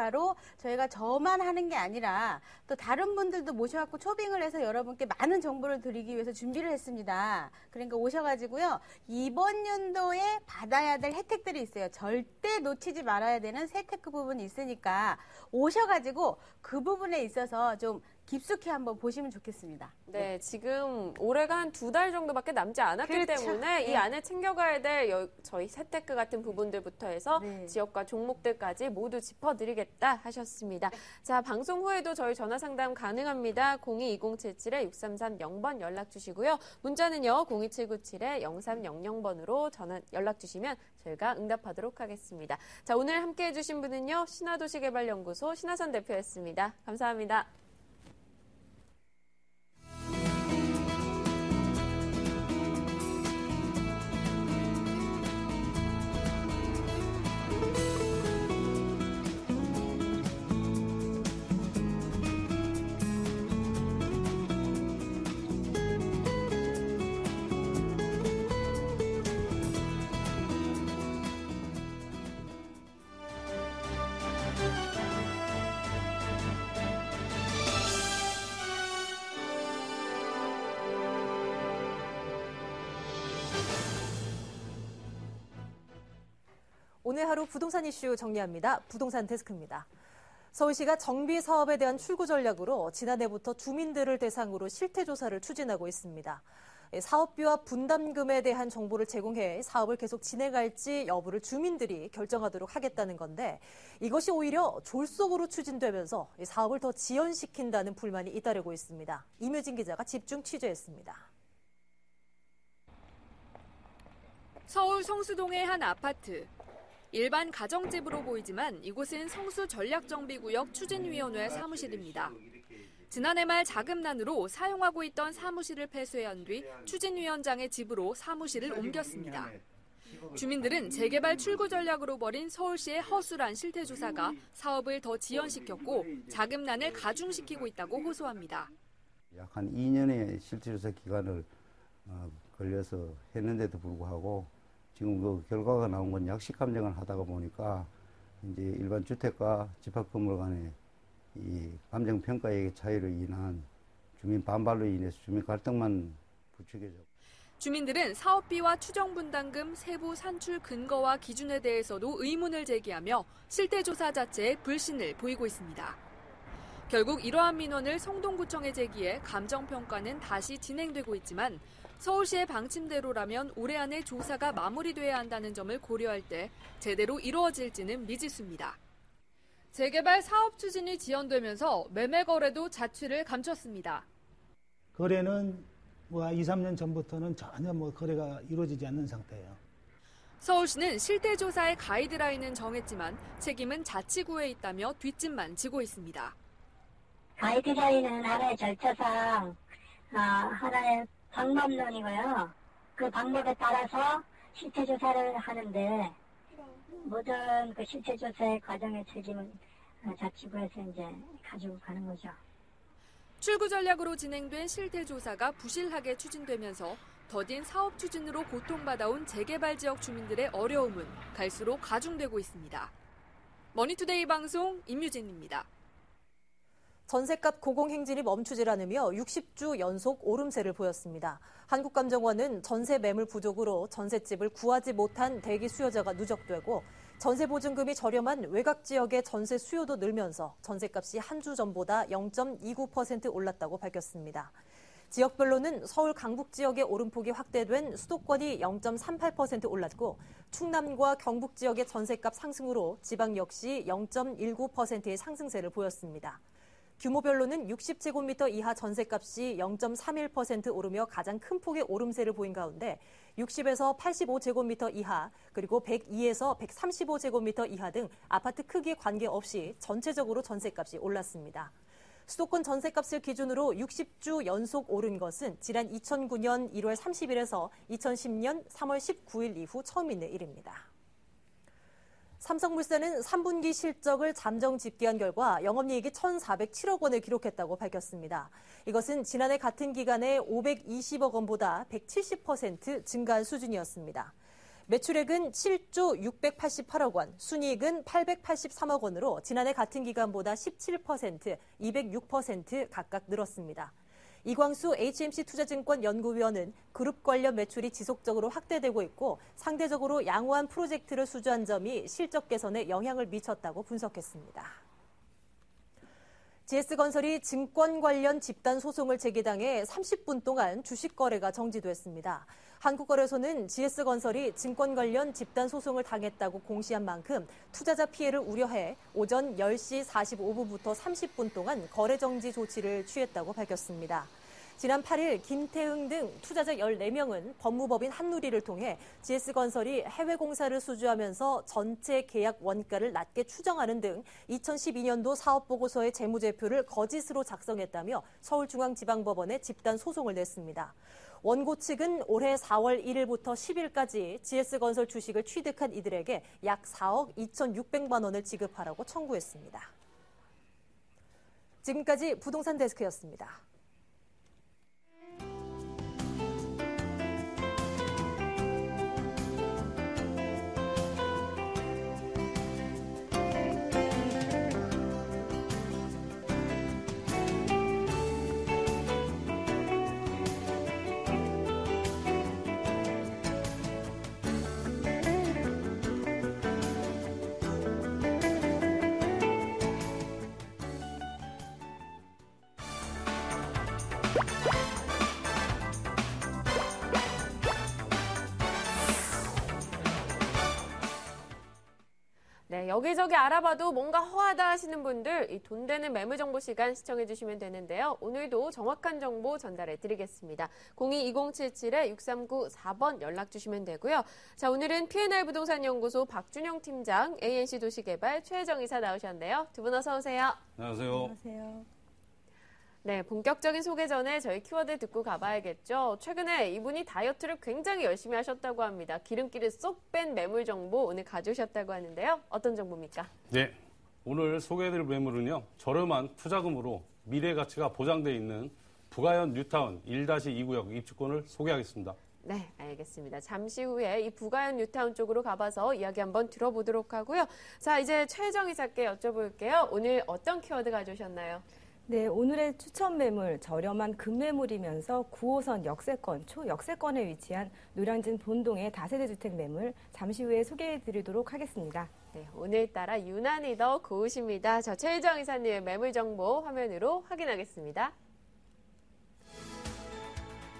저희가 저만 하는 게 아니라 또 다른 분들도 모셔갖고 초빙을 해서 여러분께 많은 정보를 드리기 위해서 준비를 했습니다. 그러니까 오셔가지고요. 이번 연도에 받아야 될 혜택들이 있어요. 절대 놓치지 말아야 되는 세테크 부분이 있으니까 오셔가지고 그 부분에 있어서 좀 깊숙이 한번 보시면 좋겠습니다. 네, 지금 올해가 한 2달 정도밖에 남지 않았기 그렇죠. 때문에 이 네. 안에 챙겨가야 될 저희 세테크 같은 부분들부터 해서 네. 지역과 종목들까지 모두 짚어드리겠다 하셨습니다. 자, 방송 후에도 저희 전화 상담 가능합니다. 02-2077-6330번 연락 주시고요. 문자는요, 02797-0300번으로 연락 주시면 저희가 응답하도록 하겠습니다. 자, 오늘 함께 해주신 분은요, 신화도시개발연구소 신하선 대표였습니다. 감사합니다. 오늘 하루 부동산 이슈 정리합니다. 부동산 데스크입니다. 서울시가 정비 사업에 대한 출구 전략으로 지난해부터 주민들을 대상으로 실태조사를 추진하고 있습니다. 사업비와 분담금에 대한 정보를 제공해 사업을 계속 진행할지 여부를 주민들이 결정하도록 하겠다는 건데 이것이 오히려 졸속으로 추진되면서 사업을 더 지연시킨다는 불만이 잇따르고 있습니다. 임유진 기자가 집중 취재했습니다. 서울 성수동의 한 아파트. 일반 가정집으로 보이지만 이곳은 성수전략정비구역 추진위원회 사무실입니다. 지난해 말 자금난으로 사용하고 있던 사무실을 폐쇄한 뒤 추진위원장의 집으로 사무실을 옮겼습니다. 주민들은 재개발 출구 전략으로 벌인 서울시의 허술한 실태조사가 사업을 더 지연시켰고 자금난을 가중시키고 있다고 호소합니다. 약 한 2년의 실태조사 기간을 걸려서 했는데도 불구하고 지금 그 결과가 나온 건 약식 감정을 하다가 보니까 이제 일반 주택과 집합 건물 간의 이 감정 평가의 차이로 인한 주민 반발로 인해서 주민 갈등만 부추겨졌고. 주민들은 사업비와 추정 분담금 세부 산출 근거와 기준에 대해서도 의문을 제기하며 실태조사 자체에 불신을 보이고 있습니다. 결국 이러한 민원을 성동구청에 제기해 감정평가는 다시 진행되고 있지만 서울시의 방침대로라면 올해 안에 조사가 마무리돼야 한다는 점을 고려할 때 제대로 이루어질지는 미지수입니다. 재개발 사업 추진이 지연되면서 매매 거래도 자취를 감췄습니다. 거래는 2, 3년 전부터는 전혀 거래가 이루어지지 않는 상태예요. 서울시는 실태조사의 가이드라인은 정했지만 책임은 자치구에 있다며 뒷짐만 지고 있습니다. 가이드라인은 하나의 절차상 하나의 방법론이고요. 그 방법에 따라서 실태조사를 하는데 모든 그 실태조사의 과정의 책임은 자치구에서 이제 가지고 가는 거죠. 출구 전략으로 진행된 실태조사가 부실하게 추진되면서 더딘 사업 추진으로 고통받아온 재개발 지역 주민들의 어려움은 갈수록 가중되고 있습니다. 머니투데이 방송 임유진입니다. 전셋값 고공행진이 멈추질 않으며 60주 연속 오름세를 보였습니다. 한국감정원은 전세 매물 부족으로 전셋집을 구하지 못한 대기 수요자가 누적되고 전세보증금이 저렴한 외곽 지역의 전세 수요도 늘면서 전셋값이 한 주 전보다 0.29% 올랐다고 밝혔습니다. 지역별로는 서울 강북 지역의 오름폭이 확대된 수도권이 0.38% 올랐고 충남과 경북 지역의 전셋값 상승으로 지방 역시 0.19%의 상승세를 보였습니다. 규모별로는 60제곱미터 이하 전셋값이 0.31% 오르며 가장 큰 폭의 오름세를 보인 가운데 60에서 85제곱미터 이하 그리고 102에서 135제곱미터 이하 등 아파트 크기에 관계없이 전체적으로 전셋값이 올랐습니다. 수도권 전셋값을 기준으로 60주 연속 오른 것은 지난 2009년 1월 30일에서 2010년 3월 19일 이후 처음 있는 일입니다. 삼성물산은 3분기 실적을 잠정 집계한 결과 영업이익이 1,407억 원을 기록했다고 밝혔습니다. 이것은 지난해 같은 기간에 520억 원보다 170% 증가한 수준이었습니다. 매출액은 7조 688억 원, 순이익은 883억 원으로 지난해 같은 기간보다 17%, 206% 각각 늘었습니다. 이광수 HMC 투자증권 연구위원은 그룹 관련 매출이 지속적으로 확대되고 있고 상대적으로 양호한 프로젝트를 수주한 점이 실적 개선에 영향을 미쳤다고 분석했습니다. GS건설이 증권 관련 집단 소송을 제기당해 30분 동안 주식 거래가 정지됐습니다. 한국거래소는 GS건설이 증권 관련 집단 소송을 당했다고 공시한 만큼 투자자 피해를 우려해 오전 10시 45분부터 30분 동안 거래 정지 조치를 취했다고 밝혔습니다. 지난 8일 김태흥 등 투자자 14명은 법무법인 한누리를 통해 GS건설이 해외 공사를 수주하면서 전체 계약 원가를 낮게 추정하는 등 2012년도 사업보고서의 재무제표를 거짓으로 작성했다며 서울중앙지방법원에 집단 소송을 냈습니다. 원고 측은 올해 4월 1일부터 10일까지 GS건설 주식을 취득한 이들에게 약 4억 2,600만 원을 지급하라고 청구했습니다. 지금까지 부동산 데스크였습니다. 네, 여기저기 알아봐도 뭔가 허하다 하시는 분들, 이 돈 되는 매물 정보 시간 시청해 주시면 되는데요. 오늘도 정확한 정보 전달해 드리겠습니다. 02-2077-6394번 연락 주시면 되고요. 자, 오늘은 P&R 부동산 연구소 박준영 팀장, ANC 도시개발 최혜정 이사 나오셨는데요. 두 분 어서 오세요. 안녕하세요. 안녕하세요. 네, 본격적인 소개 전에 저희 키워드 듣고 가봐야겠죠. 최근에 이분이 다이어트를 굉장히 열심히 하셨다고 합니다. 기름기를 쏙 뺀 매물 정보 오늘 가져오셨다고 하는데요. 어떤 정보입니까? 네, 오늘 소개해드릴 매물은요. 저렴한 투자금으로 미래 가치가 보장되어 있는 부가현 뉴타운 1-2구역 입주권을 소개하겠습니다. 네, 알겠습니다. 잠시 후에 이 부가현 뉴타운 쪽으로 가봐서 이야기 한번 들어보도록 하고요. 자, 이제 최혜정 이사께 여쭤볼게요. 오늘 어떤 키워드 가져오셨나요? 네, 오늘의 추천 매물, 저렴한 급매물이면서 9호선 역세권, 초역세권에 위치한 노량진 본동의 다세대 주택 매물 잠시 후에 소개해드리도록 하겠습니다. 네, 오늘따라 유난히 더 고우십니다. 저 최혜정 이사님의 매물 정보 화면으로 확인하겠습니다.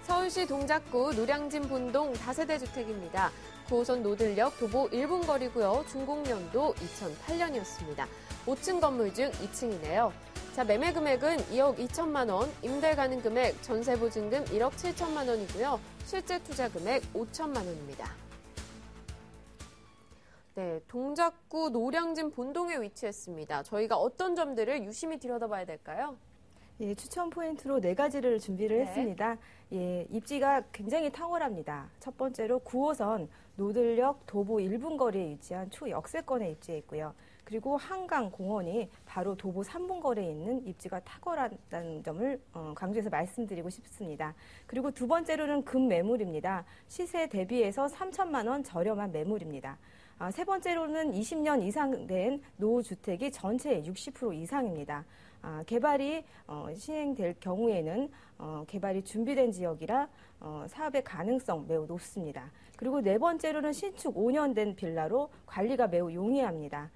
서울시 동작구 노량진 본동 다세대 주택입니다. 9호선 노들역 도보 1분 거리고요. 준공년도 2008년이었습니다. 5층 건물 중 2층이네요. 자, 매매 금액은 2억 2천만 원, 임대 가능 금액, 전세 보증금 1억 7천만 원이고요. 실제 투자 금액 5천만 원입니다. 네, 동작구 노량진 본동에 위치했습니다. 저희가 어떤 점들을 유심히 들여다봐야 될까요? 예, 추천 포인트로 4가지를 준비를 했습니다. 예, 입지가 굉장히 탁월합니다. 첫 번째로 9호선 노들역 도보 1분 거리에 위치한 초역세권에 입지해 있고요. 그리고 한강 공원이 바로 도보 3분 거리에 있는 입지가 탁월하다는 점을 강조해서 말씀드리고 싶습니다. 그리고 두 번째로는 급매물입니다. 시세 대비해서 3천만 원 저렴한 매물입니다. 세 번째로는 20년 이상 된 노후주택이 전체의 60% 이상입니다. 개발이 시행될 경우에는 개발이 준비된 지역이라 사업의 가능성 매우 높습니다. 그리고 네 번째로는 신축 5년 된 빌라로 관리가 매우 용이합니다.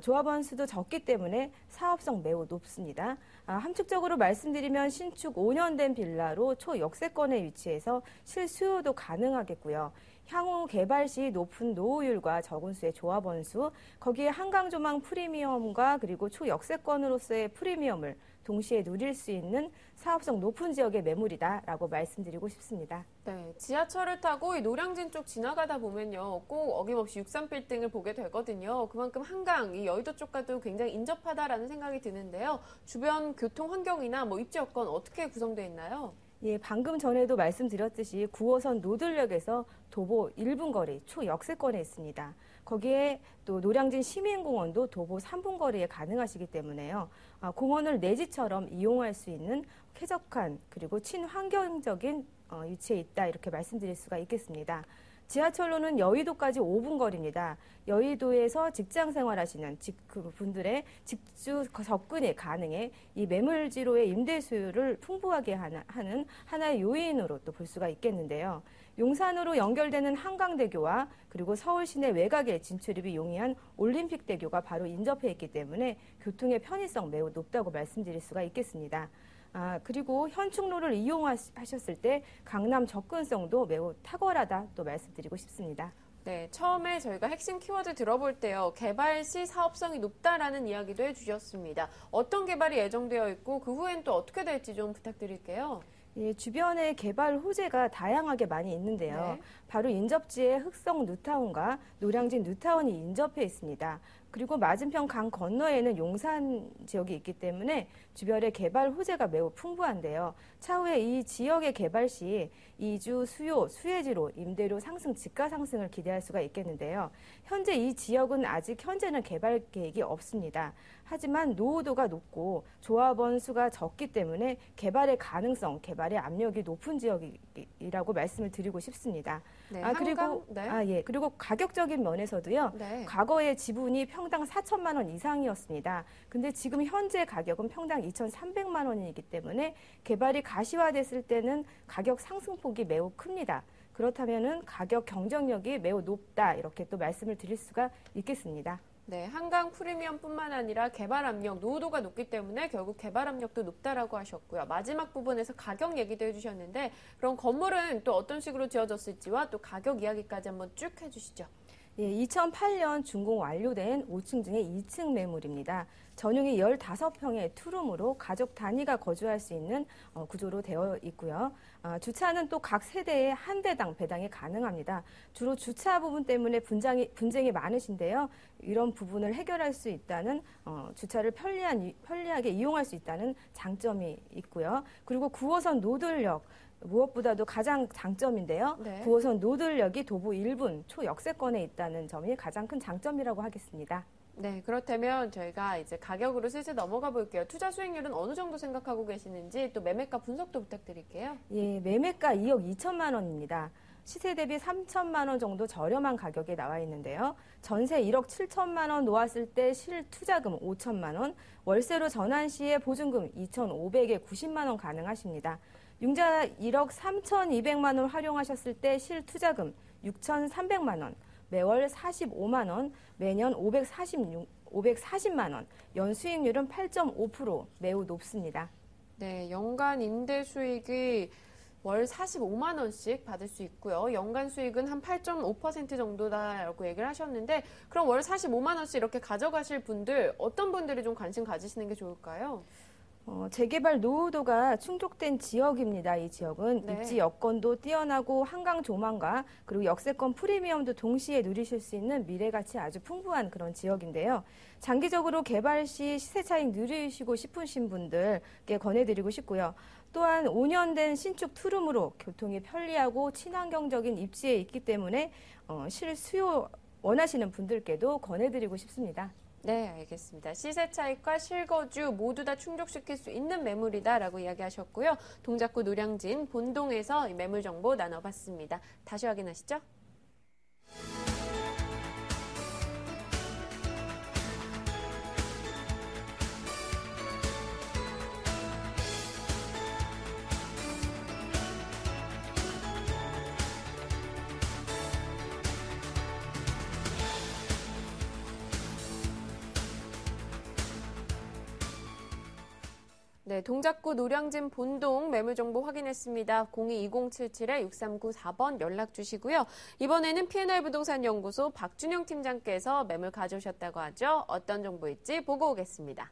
조합원 수도 적기 때문에 사업성 매우 높습니다. 함축적으로 말씀드리면 신축 5년 된 빌라로 초역세권에 위치해서 실수요도 가능하겠고요. 향후 개발 시 높은 노후율과 적은 수의 조합원 수, 거기에 한강조망 프리미엄과 그리고 초역세권으로서의 프리미엄을 동시에 누릴 수 있는 사업성 높은 지역의 매물이다라고 말씀드리고 싶습니다. 네, 지하철을 타고 이 노량진 쪽 지나가다 보면요, 꼭 어김없이 63빌딩을 보게 되거든요. 그만큼 한강, 이 여의도 쪽과도 굉장히 인접하다라는 생각이 드는데요. 주변 교통 환경이나 입지 여건 어떻게 구성되어 있나요? 예, 방금 전에도 말씀드렸듯이 9호선 노들역에서 도보 1분 거리 초역세권에 있습니다. 거기에 또 노량진 시민공원도 도보 3분 거리에 가능하시기 때문에요. 공원을 내 집처럼 이용할 수 있는 쾌적한 그리고 친환경적인 위치에 있다 이렇게 말씀드릴 수가 있겠습니다. 지하철로는 여의도까지 5분 거리입니다. 여의도에서 직장 생활하시는 분들의 직주 접근이 가능해 이 매물지로의 임대 수요를 풍부하게 하는 하나의 요인으로 또 볼 수가 있겠는데요. 용산으로 연결되는 한강대교와 그리고 서울 시내 외곽에 진출입이 용이한 올림픽대교가 바로 인접해 있기 때문에 교통의 편의성 매우 높다고 말씀드릴 수가 있겠습니다. 그리고 현충로를 이용하셨을 때 강남 접근성도 매우 탁월하다 또 말씀드리고 싶습니다. 네, 처음에 저희가 핵심 키워드 들어볼 때요, 개발 시 사업성이 높다라는 이야기도 해주셨습니다. 어떤 개발이 예정되어 있고 그 후엔 또 어떻게 될지 좀 부탁드릴게요. 예, 주변에 개발 호재가 다양하게 많이 있는데요. 네. 바로 인접지에 흑성 뉴타운과 노량진 뉴타운이 인접해 있습니다. 그리고 맞은편 강 건너에는 용산 지역이 있기 때문에 주변에 개발 호재가 매우 풍부한데요. 차후에 이 지역의 개발 시 이주 수요, 수혜지로 임대료 상승, 집가 상승을 기대할 수가 있겠는데요. 현재 이 지역은 아직 현재는 개발 계획이 없습니다. 하지만 노후도가 높고 조합원 수가 적기 때문에 개발의 가능성, 개발의 압력이 높은 지역이라고 말씀을 드리고 싶습니다. 네, 그리고 가격적인 면에서도요. 네. 과거에 지분이 평당 4천만 원 이상이었습니다. 근데 지금 현재 가격은 평당 2,300만 원이기 때문에 개발이 가시화됐을 때는 가격 상승폭이 매우 큽니다. 그렇다면은 가격 경쟁력이 매우 높다 이렇게 또 말씀을 드릴 수가 있겠습니다. 네, 한강 프리미엄뿐만 아니라 개발 압력, 노후도가 높기 때문에 결국 개발 압력도 높다라고 하셨고요. 마지막 부분에서 가격 얘기도 해주셨는데 그럼 건물은 또 어떤 식으로 지어졌을지와 또 가격 이야기까지 한번 쭉 해주시죠. 예, 2008년 준공 완료된 5층 중에 2층 매물입니다. 전용이 15평의 투룸으로 가족 단위가 거주할 수 있는 구조로 되어 있고요. 주차는 또 각 세대에 한 대당 배당이 가능합니다. 주로 주차 부분 때문에 분쟁이 많으신데요. 이런 부분을 해결할 수 있다는 주차를 편리하게 이용할 수 있다는 장점이 있고요. 그리고 9호선 노들역 무엇보다도 가장 장점인데요. 네. 9호선 노들역이 도보 1분 초역세권에 있다는 점이 가장 큰 장점이라고 하겠습니다. 네, 그렇다면 저희가 이제 가격으로 슬슬 넘어가 볼게요. 투자 수익률은 어느 정도 생각하고 계시는지 또 매매가 분석도 부탁드릴게요. 예, 매매가 2억 2천만 원입니다. 시세 대비 3천만 원 정도 저렴한 가격에 나와 있는데요. 전세 1억 7천만 원 놓았을 때 실투자금 5천만 원, 월세로 전환 시에 보증금 2,500에 90만 원 가능하십니다. 융자 1억 3,200만 원 활용하셨을 때 실투자금 6,300만 원, 매월 45만 원, 매년 540만 원, 연수익률은 8.5% 매우 높습니다. 네, 연간 임대 수익이 월 45만 원씩 받을 수 있고요. 연간 수익은 한 8.5% 정도다라고 얘기를 하셨는데 그럼 월 45만 원씩 이렇게 가져가실 분들 어떤 분들이 좀 관심 가지시는 게 좋을까요? 재개발 노후도가 충족된 지역입니다. 이 지역은 네. 입지 여건도 뛰어나고 한강 조망과 그리고 역세권 프리미엄도 동시에 누리실 수 있는 미래가치 아주 풍부한 그런 지역인데요. 장기적으로 개발 시 시세 차익 누리시고 싶으신 분들께 권해드리고 싶고요. 또한 5년 된 신축 투룸으로 교통이 편리하고 친환경적인 입지에 있기 때문에 실수요 원하시는 분들께도 권해드리고 싶습니다. 네, 알겠습니다. 시세 차익과 실거주 모두 다 충족시킬 수 있는 매물이다라고 이야기하셨고요. 동작구 노량진 본동에서 이 매물 정보 나눠봤습니다. 다시 확인하시죠. 네, 동작구 노량진 본동 매물 정보 확인했습니다. 02-2077-6394번 연락 주시고요. 이번에는 P&R 부동산 연구소 박준영 팀장께서 매물 가져오셨다고 하죠. 어떤 정보일지 보고 오겠습니다.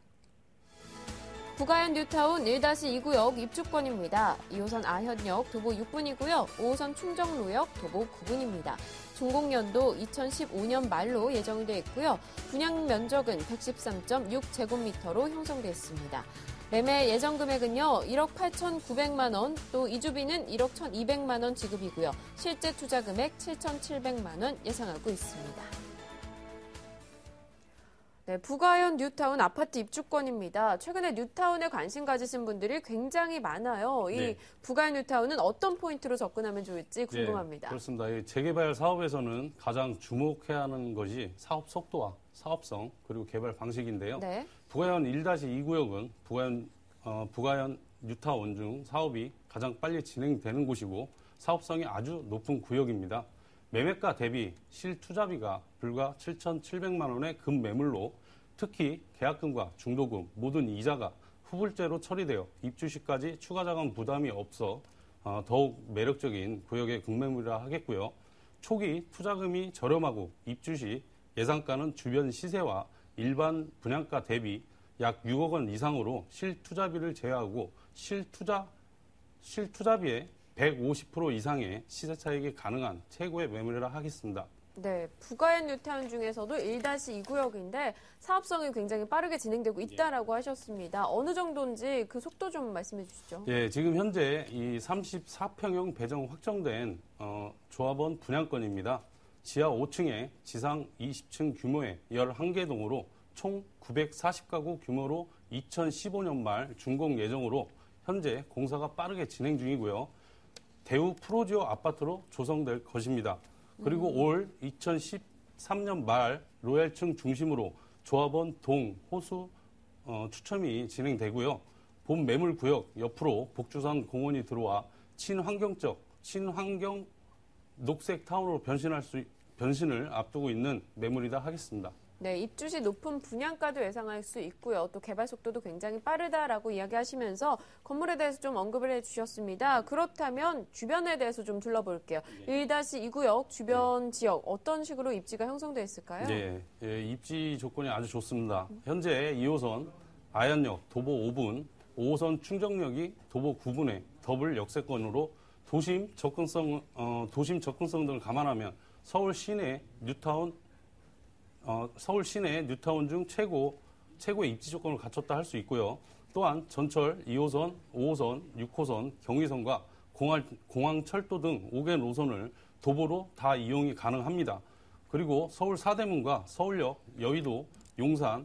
부가현 뉴타운 1-2구역 입주권입니다. 2호선 아현역 도보 6분이고요. 5호선 충정로역 도보 9분입니다. 준공연도 2015년 말로 예정이 되어 있고요. 분양 면적은 113.6제곱미터로 형성되어 있습니다. 매매 예정 금액은요, 1억 8,900만 원, 또 이주비는 1억 1,200만 원 지급이고요. 실제 투자 금액 7,700만 원 예상하고 있습니다. 네, 부가현 뉴타운 아파트 입주권입니다. 최근에 뉴타운에 관심 가지신 분들이 굉장히 많아요. 이 네. 부가현 뉴타운은 어떤 포인트로 접근하면 좋을지 궁금합니다. 네, 그렇습니다. 이 재개발 사업에서는 가장 주목해야 하는 것이 사업 속도와 사업성 그리고 개발 방식인데요. 네. 부가현 1-2구역은 부가현 뉴타운 중 사업이 가장 빨리 진행되는 곳이고 사업성이 아주 높은 구역입니다. 매매가 대비 실투자비가 불과 7,700만 원의 금매물로 특히 계약금과 중도금, 모든 이자가 후불제로 처리되어 입주 시까지 추가 자금 부담이 없어 더욱 매력적인 구역의 금매물이라 하겠고요. 초기 투자금이 저렴하고 입주 시 예상가는 주변 시세와 일반 분양가 대비 약 6억 원 이상으로 실투자비를 제외하고 실투자비의 150% 이상의 시세 차익이 가능한 최고의 매물이라 하겠습니다. 네, 부가현 뉴타운 중에서도 1-2구역인데 사업성이 굉장히 빠르게 진행되고 있다라고 하셨습니다. 어느 정도인지 그 속도 좀 말씀해 주시죠. 예, 지금 현재 이 34평형 배정 확정된 조합원 분양권입니다. 지하 5층에 지상 20층 규모의 11개 동으로 총 940가구 규모로 2015년 말 준공 예정으로 현재 공사가 빠르게 진행 중이고요. 대우 프로지오 아파트로 조성될 것입니다. 그리고 올 2013년 말 로얄층 중심으로 조합원 동, 호수 추첨이 진행되고요. 본 매물구역 옆으로 복주산 공원이 들어와 친환경 녹색 타운으로 변신을 앞두고 있는 매물이다 하겠습니다. 네, 입주 시 높은 분양가도 예상할 수 있고요. 또 개발 속도도 굉장히 빠르다라고 이야기하시면서 건물에 대해서 좀 언급을 해주셨습니다. 그렇다면 주변에 대해서 좀 둘러볼게요. 1-2구역 주변 지역 어떤 식으로 입지가 형성돼 있을까요? 네, 입지 조건이 아주 좋습니다. 현재 2호선 아현역 도보 5분, 5호선 충정역이 도보 9분의 더블 역세권으로 도심 접근성 등을 감안하면 서울 시내 뉴타운 중 최고의 입지 조건을 갖췄다 할 수 있고요. 또한 전철 2호선, 5호선, 6호선, 경의선과 공항철도 등 5개 노선을 도보로 다 이용이 가능합니다. 그리고 서울 사대문과 서울역, 여의도, 용산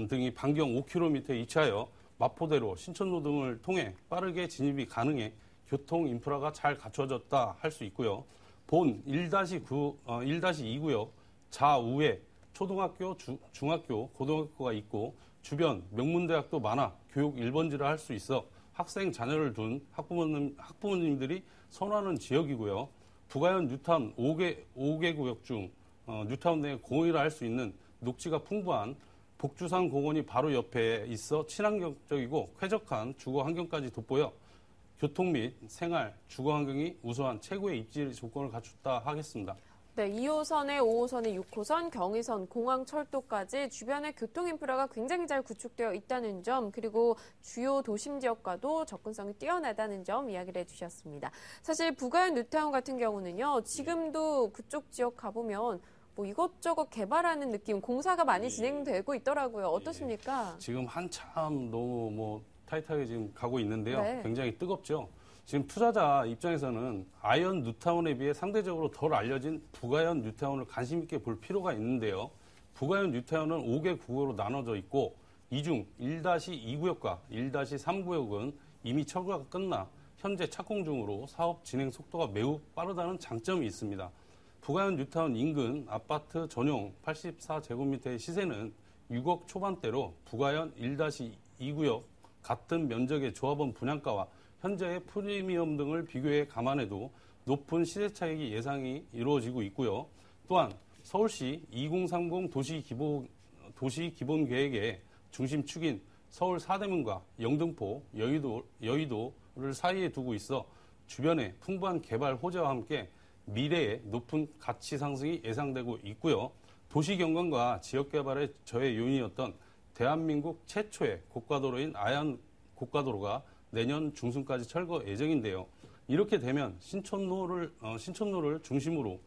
등이 반경 5km에 위치하여 마포대로, 신천로 등을 통해 빠르게 진입이 가능해 교통 인프라가 잘 갖춰졌다 할 수 있고요. 본 1-2구역 좌우에 초등학교, 중학교, 고등학교가 있고 주변 명문대학도 많아 교육 1번지라 할 수 있어 학생 자녀를 둔 학부모님들이 선호하는 지역이고요. 부가현 뉴타운 5개 구역 중 뉴타운 내 공유라 할 수 있는 녹지가 풍부한 복주산 공원이 바로 옆에 있어 친환경적이고 쾌적한 주거 환경까지 돋보여 교통 및 생활, 주거 환경이 우수한 최고의 입지 조건을 갖췄다 하겠습니다. 네, 2호선에 5호선에 6호선, 경의선, 공항철도까지 주변의 교통 인프라가 굉장히 잘 구축되어 있다는 점, 그리고 주요 도심 지역과도 접근성이 뛰어나다는 점 이야기를 해주셨습니다. 사실 부가현 뉴타운 같은 경우는요, 지금도 그쪽 지역 가보면 뭐 이것저것 개발하는 느낌, 공사가 많이 진행되고 있더라고요. 어떻습니까? 지금 한참 너무 타이트하게 지금 가고 있는데요. 네. 굉장히 뜨겁죠. 지금 투자자 입장에서는 아현 뉴타운에 비해 상대적으로 덜 알려진 부가현 뉴타운을 관심 있게 볼 필요가 있는데요. 부가현 뉴타운은 5개 구역으로 나눠져 있고 이 중 1-2구역과 1-3구역은 이미 철거가 끝나 현재 착공 중으로 사업 진행 속도가 매우 빠르다는 장점이 있습니다. 부가현 뉴타운 인근 아파트 전용 84제곱미터의 시세는 6억 초반대로 부가현 1-2구역 같은 면적의 조합원 분양가와 현재의 프리미엄 등을 비교해 감안해도 높은 시세 차익이 예상이 이루어지고 있고요. 또한 서울시 2030 도시기본계획의 중심축인 서울 사대문과 영등포, 여의도를 사이에 두고 있어 주변에 풍부한 개발 호재와 함께 미래의 높은 가치 상승이 예상되고 있고요. 도시경관과 지역개발의 저해 요인이었던 대한민국 최초의 고가도로인 아현 고가도로가 내년 중순까지 철거 예정인데요. 이렇게 되면 신촌로를 중심으로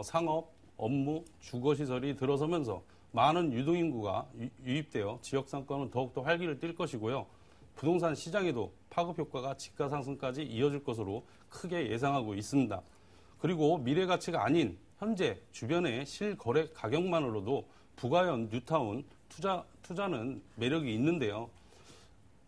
상업, 업무, 주거시설이 들어서면서 많은 유동인구가 유입되어 지역 상권은 더욱더 활기를 띨 것이고요. 부동산 시장에도 파급 효과가 집가 상승까지 이어질 것으로 크게 예상하고 있습니다. 그리고 미래 가치가 아닌 현재 주변의 실거래 가격만으로도 부가현 뉴타운 투자는 매력이 있는데요.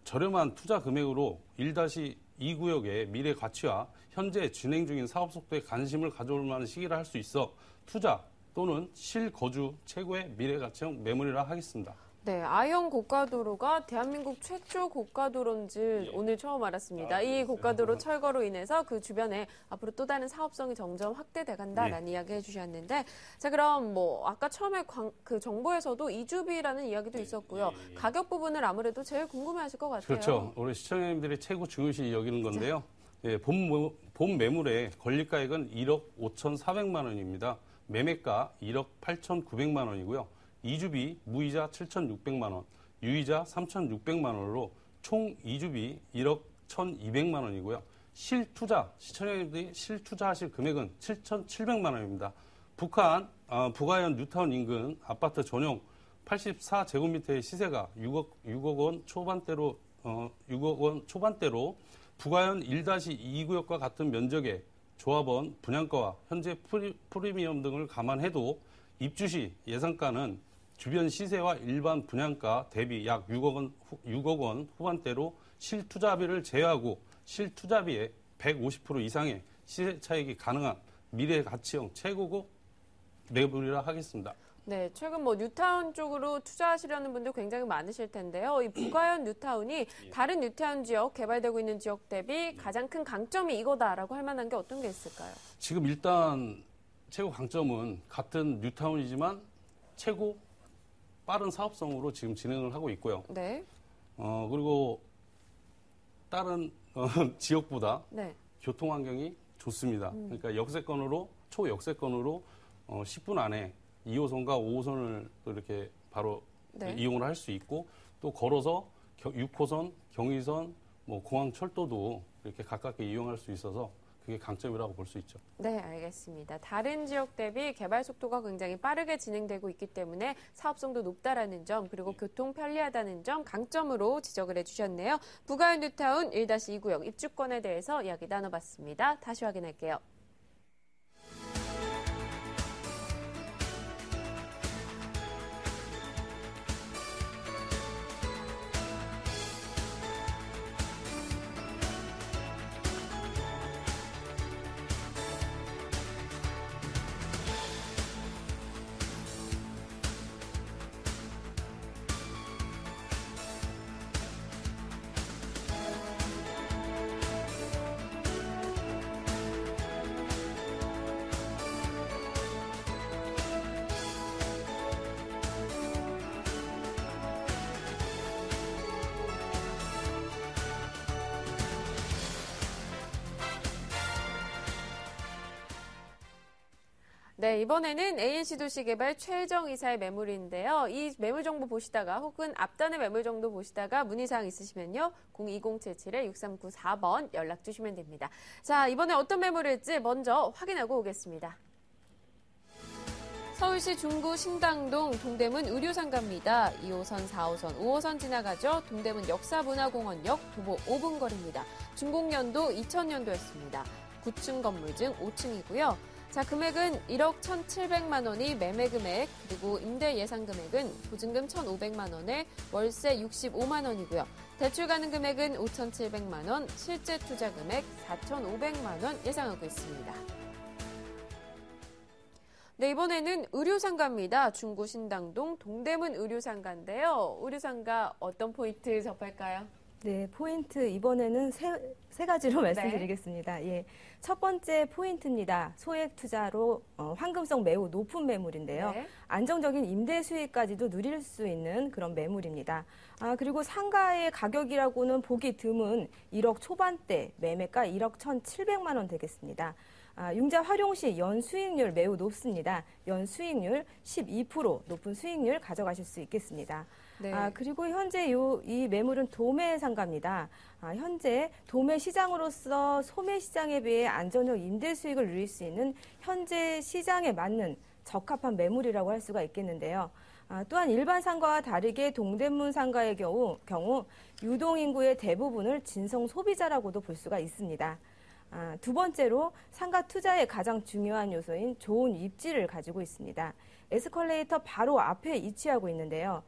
저렴한 투자 금액으로 1-2구역의 미래 가치와 현재 진행 중인 사업 속도에 관심을 가져올 만한 시기라 할 수 있어 투자 또는 실거주 최고의 미래 가치형 매물이라 하겠습니다. 네, 아현 고가도로가 대한민국 최초 고가도로인지 오늘 처음 알았습니다. 이 고가도로 철거로 인해서 그 주변에 앞으로 또 다른 사업성이 점점 확대돼 간다라는 이야기 해주셨는데, 자, 그럼 아까 처음에 그 정보에서도 이주비라는 이야기도 있었고요. 가격 부분을 아무래도 제일 궁금해하실 것 같아요. 그렇죠. 우리 시청자님들이 최고 중요시 여기는 건데요. 본 매물의 권리가액은 1억 5,400만 원입니다. 매매가 1억 8,900만 원이고요. 이주비 무이자 7,600만 원, 유이자 3,600만 원으로 총 이주비 1억 1,200만 원이고요. 시청자님들이 실투자하실 금액은 7,700만 원입니다. 부가현 뉴타운 인근 아파트 전용 84제곱미터의 시세가 6억 원 초반대로 부가현 1-2구역과 같은 면적의 조합원 분양가와 현재 프리미엄 등을 감안해도 입주 시 예상가는 주변 시세와 일반 분양가 대비 약 6억 원 후반대로 실투자비를 제외하고 실투자비의 150% 이상의 시세 차익이 가능한 미래 가치형 최고급 매물이라 하겠습니다. 네, 최근 뉴타운 쪽으로 투자하시려는 분들 굉장히 많으실 텐데요. 이 부가현 뉴타운이 다른 뉴타운 지역, 개발되고 있는 지역 대비 가장 큰 강점이 이거다라고 할 만한 게 어떤 게 있을까요? 지금 일단 최고 강점은 같은 뉴타운이지만 최고 빠른 사업성으로 지금 진행을 하고 있고요. 네. 그리고 다른 지역보다 네. 교통 환경이 좋습니다. 그러니까 초역세권으로 10분 안에 2호선과 5호선을 또 이렇게 바로 네. 이용을 할 수 있고 또 걸어서 6호선, 경의선, 공항철도도 이렇게 가깝게 이용할 수 있어서 그게 강점이라고 볼 수 있죠. 네, 알겠습니다. 다른 지역 대비 개발 속도가 굉장히 빠르게 진행되고 있기 때문에 사업성도 높다라는 점, 그리고 교통 편리하다는 점 강점으로 지적을 해주셨네요. 부가현 뉴타운 1-2구역 입주권에 대해서 이야기 나눠봤습니다. 다시 확인할게요. 네, 이번에는 ANC 도시개발 최혜정 이사의 매물인데요. 이 매물 정보 보시다가 혹은 앞단의 매물 정보 보시다가 문의사항 있으시면요. 02077-6394번 연락 주시면 됩니다. 자, 이번에 어떤 매물일지 먼저 확인하고 오겠습니다. 서울시 중구 신당동 동대문 의료상가입니다. 2호선, 4호선, 5호선 지나가죠. 동대문 역사문화공원역 도보 5분 거리입니다. 준공연도 2000년도였습니다. 9층 건물 중 5층이고요. 자, 금액은 1억 1,700만 원이 매매 금액, 그리고 임대 예상 금액은 보증금 1,500만 원에 월세 65만 원이고요. 대출 가능 금액은 5,700만 원, 실제 투자 금액 4,500만 원 예상하고 있습니다. 네, 이번에는 의료상가입니다. 중구 신당동 동대문 의료상가인데요. 의료상가 어떤 포인트 접할까요? 네, 포인트 이번에는 세 가지로 말씀드리겠습니다. 예, 첫 번째 포인트입니다. 소액 투자로 황금성 매우 높은 매물인데요. 네. 안정적인 임대 수익까지도 누릴 수 있는 그런 매물입니다. 그리고 상가의 가격이라고는 보기 드문 1억 초반대, 매매가 1억 1,700만 원 되겠습니다. 융자 활용 시 연 수익률 매우 높습니다. 연 수익률 12% 높은 수익률 가져가실 수 있겠습니다. 네. 그리고 현재 이 매물은 도매 상가입니다. 현재 도매 시장으로서 소매 시장에 비해 안정적 임대 수익을 누릴 수 있는 현재 시장에 맞는 적합한 매물이라고 할 수가 있겠는데요. 또한 일반 상가와 다르게 동대문 상가의 경우 유동 인구의 대부분을 진성 소비자라고도 볼 수가 있습니다. 두 번째로 상가 투자의 가장 중요한 요소인 좋은 입지를 가지고 있습니다. 에스컬레이터 바로 앞에 위치하고 있는데요.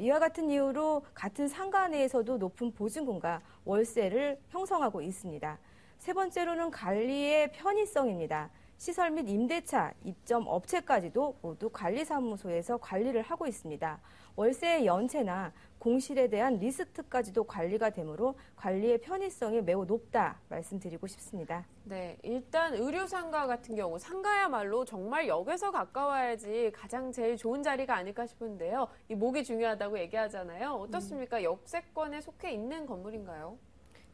이와 같은 이유로 같은 상가 내에서도 높은 보증금과 월세를 형성하고 있습니다. 세 번째로는 관리의 편의성입니다. 시설 및 임대차, 입점 업체까지도 모두 관리사무소에서 관리를 하고 있습니다. 월세의 연체나 공실에 대한 리스트까지도 관리가 되므로 관리의 편의성이 매우 높다 말씀드리고 싶습니다. 네, 일단 의료상가 같은 경우 상가야말로 정말 역에서 가까워야지 가장 제일 좋은 자리가 아닐까 싶은데요. 이 목이 중요하다고 얘기하잖아요. 어떻습니까? 역세권에 속해 있는 건물인가요?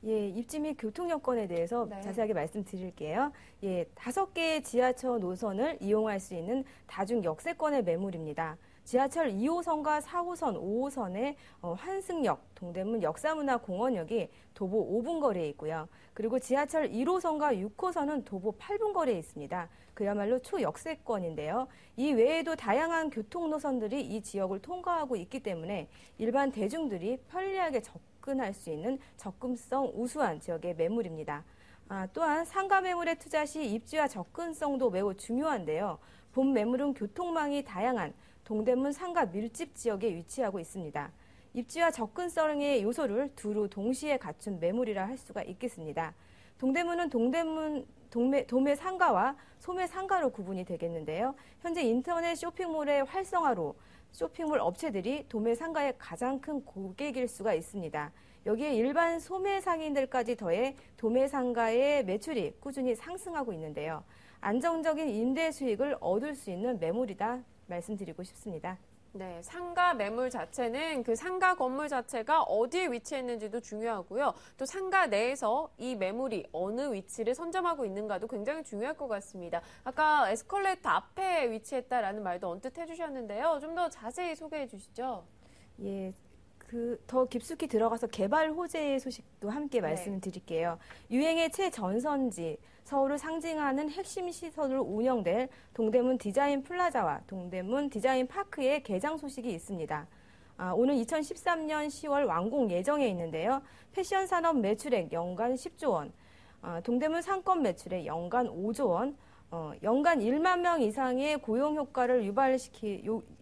예, 입지 및 교통 여건에 대해서 자세하게 말씀드릴게요. 예, 5개의 지하철 노선을 이용할 수 있는 다중 역세권의 매물입니다. 지하철 2호선과 4호선, 5호선의 환승역, 동대문 역사문화공원역이 도보 5분 거리에 있고요. 그리고 지하철 1호선과 6호선은 도보 8분 거리에 있습니다. 그야말로 초역세권인데요. 이 외에도 다양한 교통 노선들이 이 지역을 통과하고 있기 때문에 일반 대중들이 편리하게 접근할 수 있는 접근성 우수한 지역의 매물입니다. 또한 상가 매물에 투자 시 입지와 접근성도 매우 중요한데요. 본 매물은 교통망이 다양한 동대문 상가 밀집 지역에 위치하고 있습니다. 입지와 접근성의 요소를 두루 동시에 갖춘 매물이라 할 수가 있겠습니다. 동대문은 도매 상가와 소매 상가로 구분이 되겠는데요. 현재 인터넷 쇼핑몰의 활성화로 쇼핑몰 업체들이 도매 상가의 가장 큰 고객일 수가 있습니다. 여기에 일반 소매 상인들까지 더해 도매 상가의 매출이 꾸준히 상승하고 있는데요. 안정적인 임대 수익을 얻을 수 있는 매물이다 말씀드리고 싶습니다. 네, 상가 매물 자체는 그 상가 건물 자체가 어디에 위치했는지도 중요하고요. 또 상가 내에서 이 매물이 어느 위치를 선점하고 있는가도 굉장히 중요할 것 같습니다. 아까 에스컬레이터 앞에 위치했다라는 말도 언뜻 해주셨는데요. 좀 더 자세히 소개해 주시죠. 예. 더 깊숙이 들어가서 개발 호재의 소식도 함께 말씀드릴게요. 유행의 최전선지, 서울을 상징하는 핵심 시설로 운영될 동대문 디자인 플라자와 동대문 디자인 파크의 개장 소식이 있습니다. 오는 2013년 10월 완공 예정에 있는데요. 패션 산업 매출액 연간 10조 원, 동대문 상권 매출액 연간 5조 원, 연간 1만 명 이상의 고용 효과를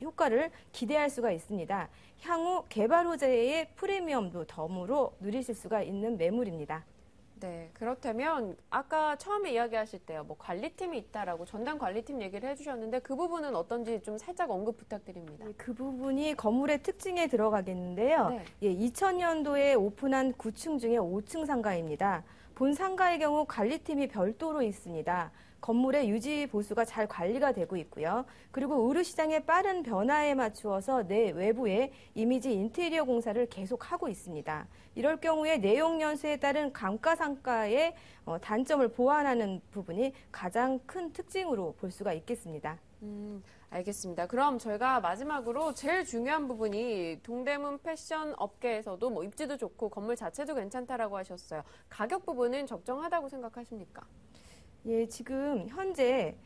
효과를 기대할 수가 있습니다. 향후 개발 호재의 프리미엄도 덤으로 누리실 수가 있는 매물입니다. 네, 그렇다면 아까 처음에 이야기하실 때요, 뭐 관리팀이 있다라고 전담 관리팀 얘기를 해주셨는데 그 부분은 어떤지 좀 살짝 언급 부탁드립니다. 그 부분이 건물의 특징에 들어가겠는데요. 네. 2000년도에 오픈한 9층 중에 5층 상가입니다. 본 상가의 경우 관리팀이 별도로 있습니다. 건물의 유지 보수가 잘 관리가 되고 있고요. 그리고 의류시장의 빠른 변화에 맞추어서 내 외부의 이미지 인테리어 공사를 계속하고 있습니다. 이럴 경우에 내용 연수에 따른 감가상가의 단점을 보완하는 부분이 가장 큰 특징으로 볼 수가 있겠습니다. 알겠습니다. 그럼 저희가 마지막으로 제일 중요한 부분이 동대문 패션 업계에서도 뭐 입지도 좋고 건물 자체도 괜찮다라고 하셨어요. 가격 부분은 적정하다고 생각하십니까? 예, 지금 현재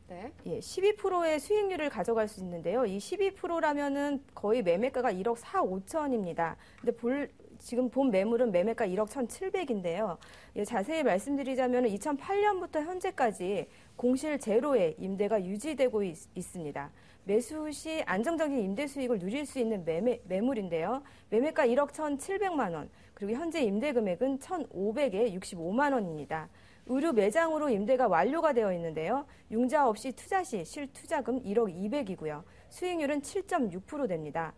12%의 수익률을 가져갈 수 있는데요. 이 12%라면은 거의 매매가가 1억 4, 5천입니다. 근데 지금 본 매물은 매매가 1억 1,700인데요. 예, 자세히 말씀드리자면 2008년부터 현재까지 공실 제로의 임대가 유지되고 있습니다. 매수 시 안정적인 임대 수익을 누릴 수 있는 매물인데요. 매매가 1억 1,700만 원, 그리고 현재 임대 금액은 1,500에 65만 원입니다. 의류 매장으로 임대가 완료가 되어 있는데요. 융자 없이 투자 시 실투자금 1억 200이고요. 수익률은 7.6% 됩니다.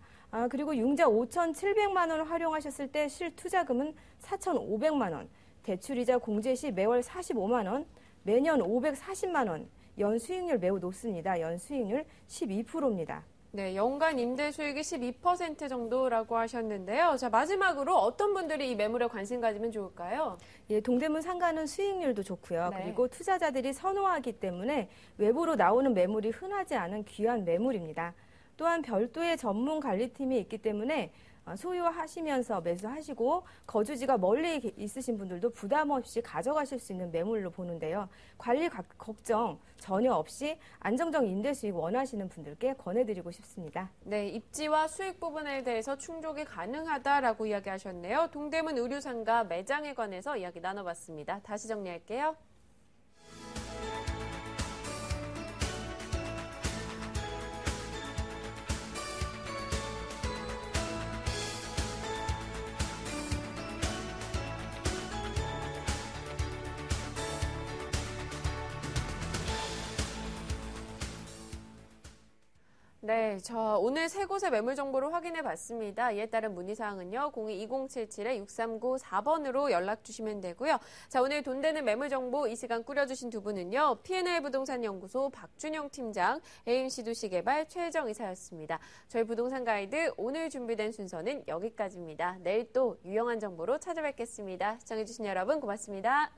그리고 융자 5,700만 원을 활용하셨을 때 실투자금은 4,500만 원, 대출이자 공제 시 매월 45만 원, 매년 540만 원, 연 수익률 매우 높습니다. 연 수익률 12%입니다. 네, 연간 임대 수익이 12% 정도라고 하셨는데요. 자, 마지막으로 어떤 분들이 이 매물에 관심 가지면 좋을까요? 예, 동대문 상가는 수익률도 좋고요. 네. 그리고 투자자들이 선호하기 때문에 외부로 나오는 매물이 흔하지 않은 귀한 매물입니다. 또한 별도의 전문 관리팀이 있기 때문에 소유하시면서 매수하시고 거주지가 멀리 있으신 분들도 부담 없이 가져가실 수 있는 매물로 보는데요. 관리 걱정 전혀 없이 안정적인 임대 수익 원하시는 분들께 권해드리고 싶습니다. 네, 입지와 수익 부분에 대해서 충족이 가능하다라고 이야기하셨네요. 동대문 의류상가 매장에 관해서 이야기 나눠봤습니다. 다시 정리할게요. 네, 오늘 세 곳의 매물 정보를 확인해 봤습니다. 이에 따른 문의사항은요, 02-2077-6394번으로 연락 주시면 되고요. 자, 오늘 돈 되는 매물 정보 이 시간 꾸려주신 두 분은요, P&L 부동산 연구소 박준영 팀장, AMC 도시개발 최혜정 이사였습니다. 저희 부동산 가이드 오늘 준비된 순서는 여기까지입니다. 내일 또 유용한 정보로 찾아뵙겠습니다. 시청해주신 여러분 고맙습니다.